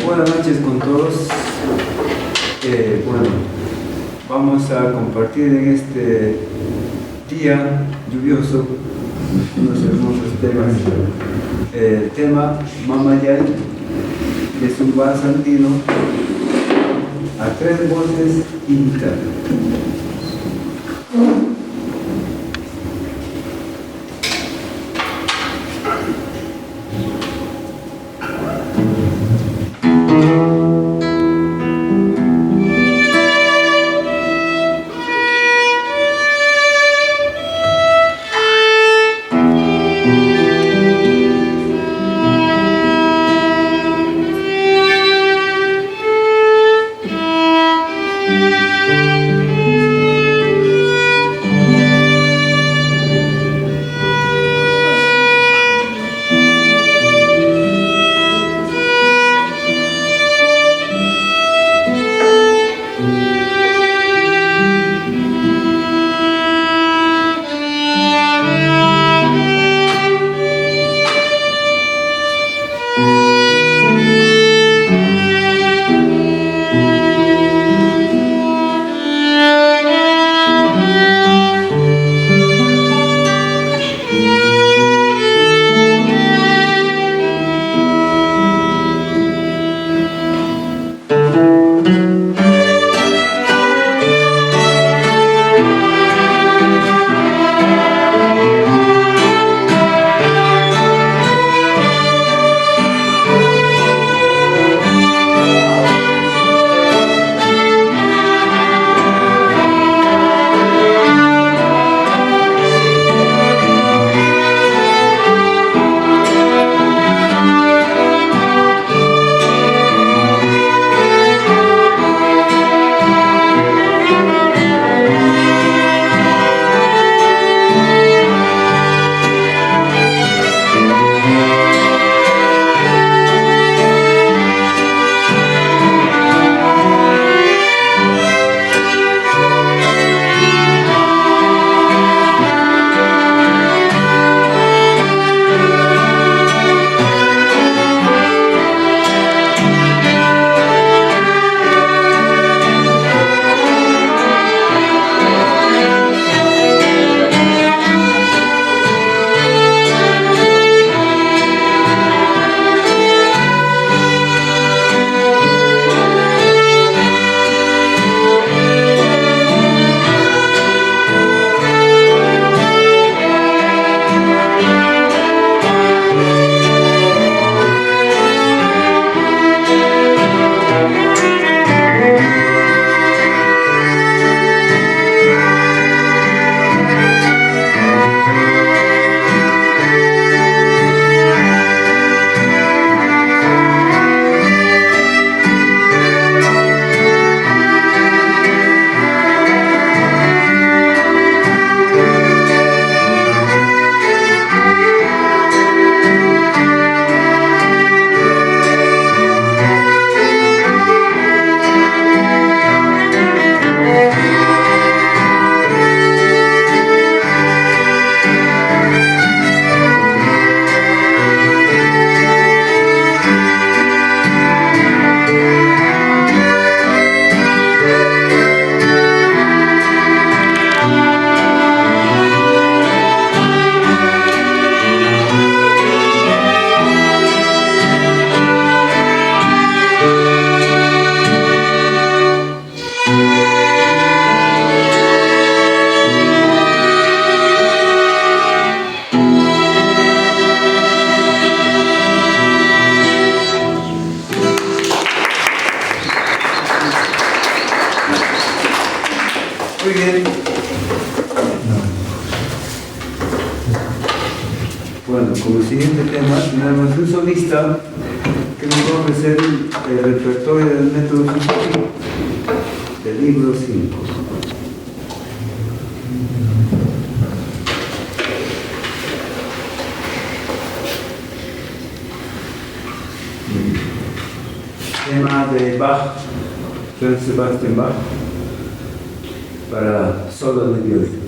Buenas noches con todos. Bueno, vamos a compartir en este día lluvioso unos hermosos temas. El tema Mamayay es un vals andino a 3 voces y guitarra. Muy bien. Bueno, como siguiente tema tenemos un solista que nos va a ofrecer el repertorio del método Suzuki del libro 5. Tema de Bach, Johann Sebastian Bach, para solo de violín.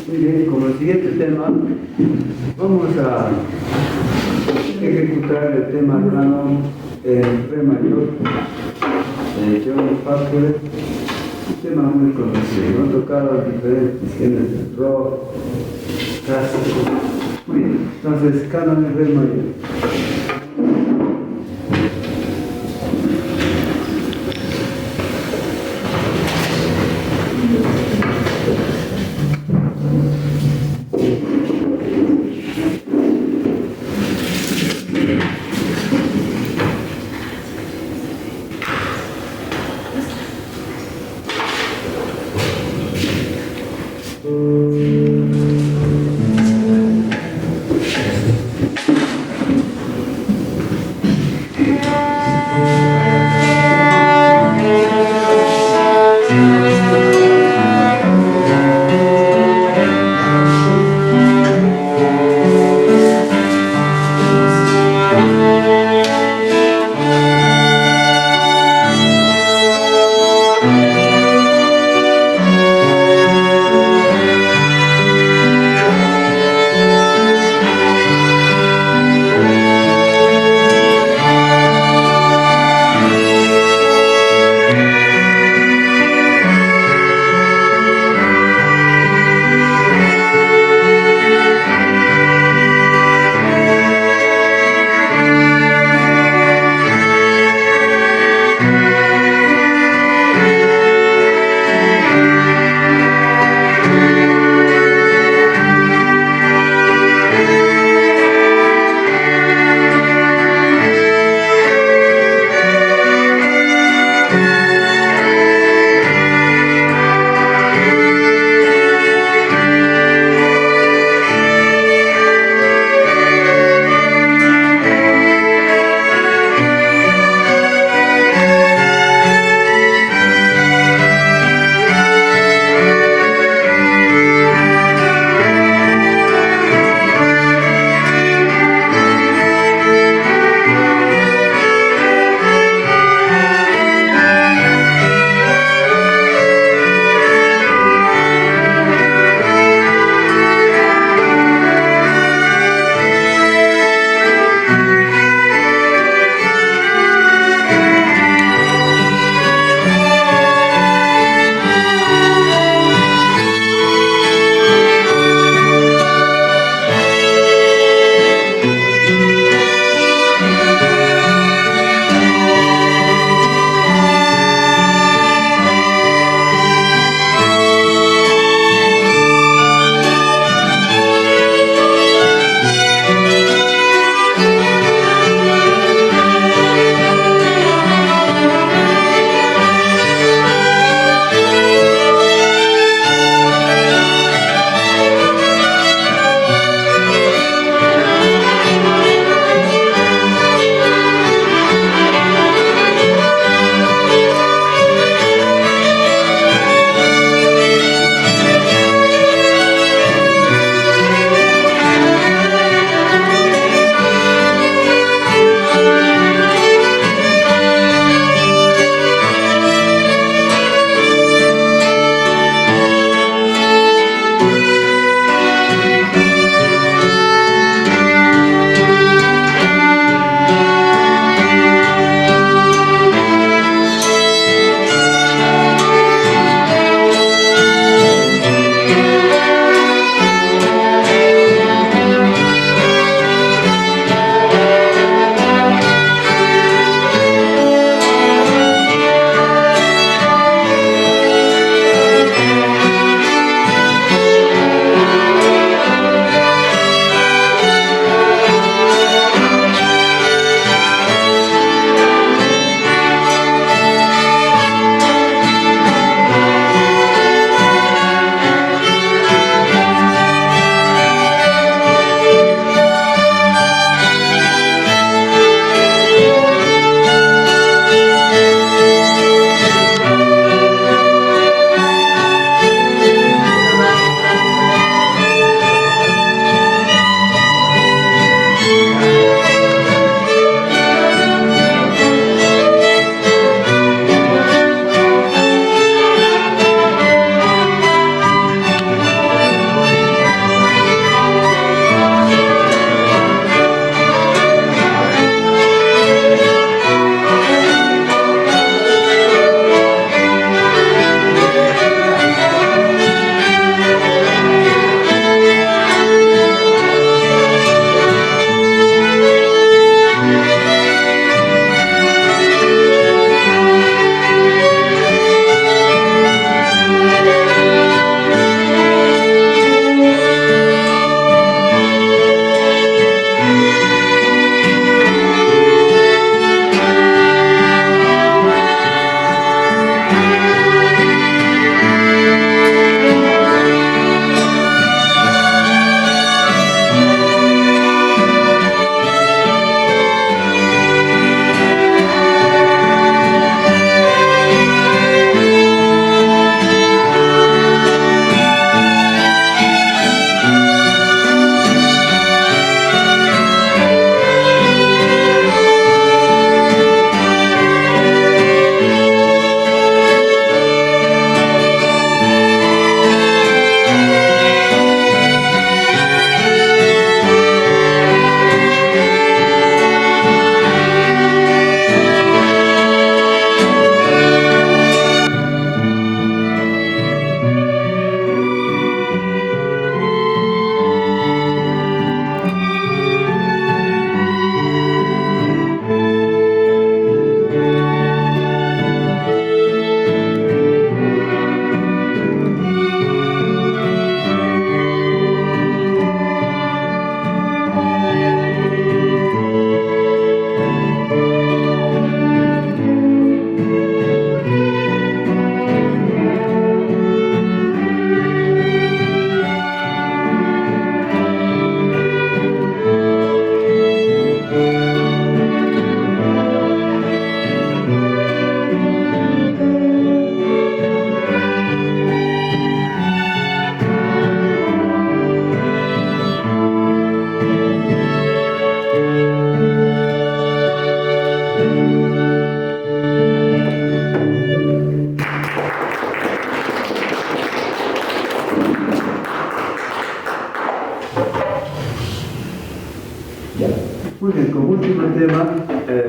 Muy bien, como el siguiente tema, vamos a ejecutar el tema canon en re mayor de John Parker, un tema muy conocido, no tocado diferentes géneros de rock, clásico. Muy bien, entonces canon en re mayor.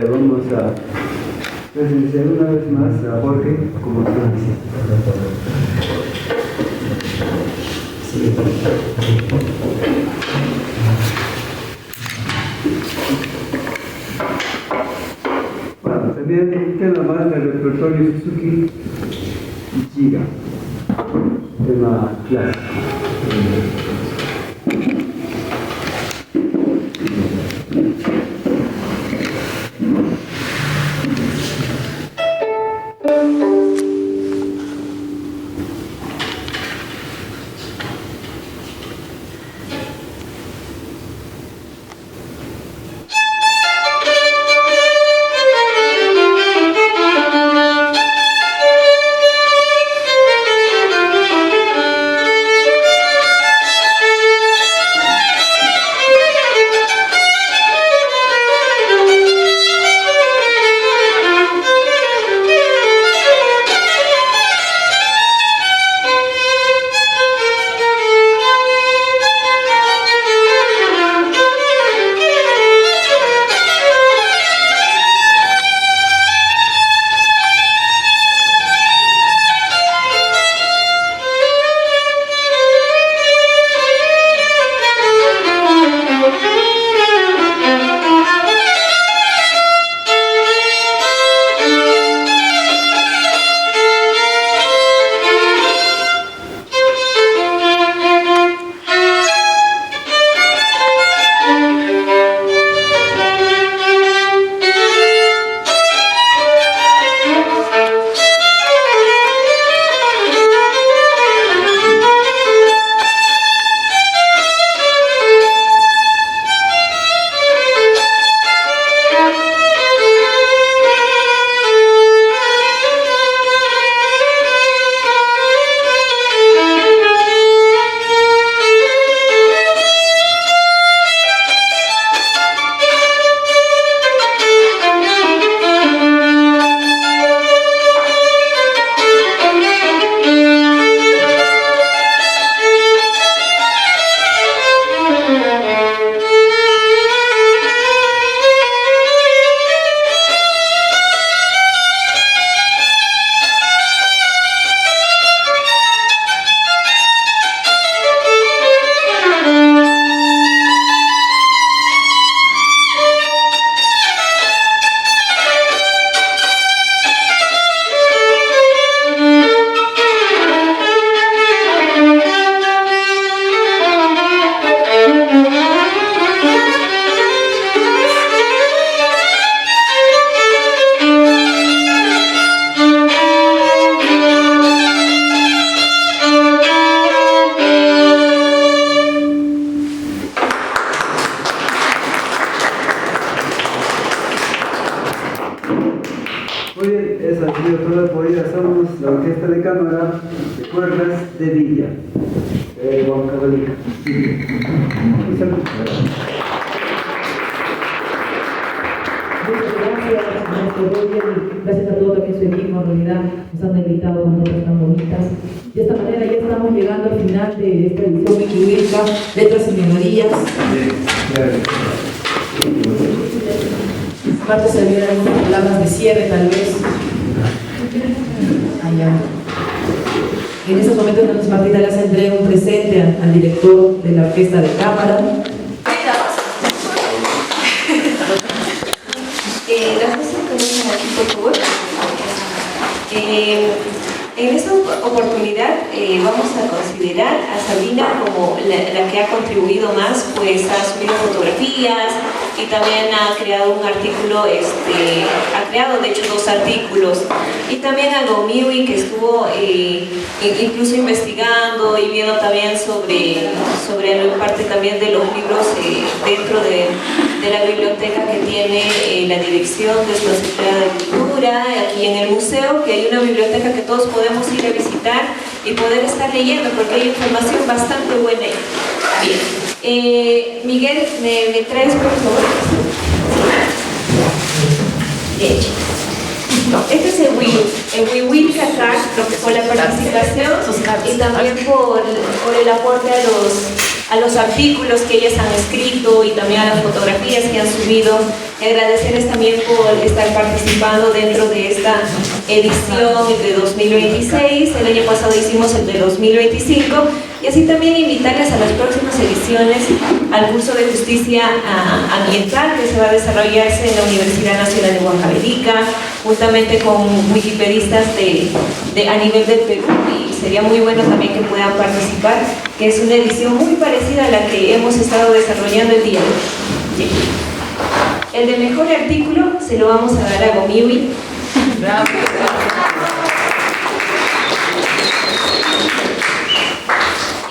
vamos a presenciar una vez más a Jorge como Francia. Bueno, también queda más del repertorio Suzuki Ichiga, tema clásico. La Orquesta de Cámara de Cuerdas de Villa, Juan Carolina. Muchas gracias, maestro Roger, gracias a todo también su equipo, en realidad nos han invitado con notas tan bonitas. De esta manera ya estamos llegando al final de esta edición Wikiwilca, Letras y Melodías. Marta, se olvidan algunas palabras de cierre tal vez. Allá. En estos momentos entonces Martita le hace entrega un presente al director de la Orquesta de Cámara. Las cosas que vienen aquí, por favor. En esta oportunidad vamos a considerar a Sabrina como la que ha contribuido más, pues ha subido fotografías y también ha creado un artículo, ha creado de hecho 2 artículos, y también a Gomiwi, que estuvo incluso investigando y viendo también sobre parte también de los libros dentro de la biblioteca que tiene la Dirección de la Secretaría de Cultura, aquí en el museo, que hay una biblioteca que todos podemos ir a visitar y poder estar leyendo, porque hay información bastante buena ahí. Bien. Miguel, ¿me traes por favor? De hecho. No, este es el Wiwilca Card, por la participación y también por el aporte a los artículos que ellas han escrito y también a las fotografías que han subido. Agradecerles también por estar participando dentro de esta edición de 2026. El año pasado hicimos el de 2025 y así también invitarles a las próximas ediciones al curso de justicia ambiental que se va a desarrollarse en la Universidad Nacional de Huancavelica, juntamente con wikipedistas a nivel del Perú, y sería muy bueno también que puedan participar, que es una edición muy parecida a la que hemos estado desarrollando el día de hoy. Bien. El de mejor artículo se lo vamos a dar a Gomiwi.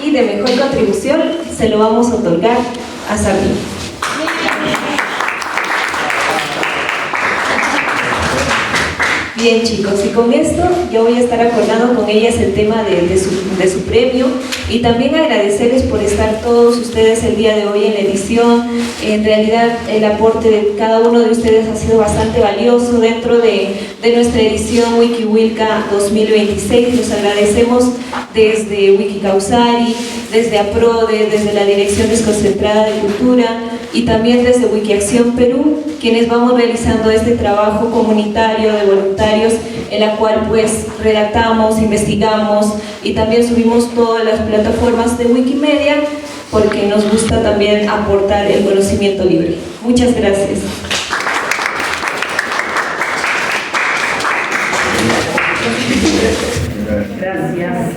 Y de mejor contribución se lo vamos a otorgar a Sardín. Bien, chicos, y con esto yo voy a estar acordando con ellas el tema de su premio, y también agradecerles por estar todos ustedes el día de hoy en la edición. En realidad el aporte de cada uno de ustedes ha sido bastante valioso dentro de nuestra edición Wikiwilca 2026. Los agradecemos desde Wikicausari, desde APRODE, desde la Dirección Desconcentrada de Cultura y también desde Wikiacción Perú, quienes vamos realizando este trabajo comunitario de voluntarios, en la cual pues redactamos, investigamos y también subimos todas las plataformas de Wikimedia, porque nos gusta también aportar el conocimiento libre. Muchas gracias. Gracias.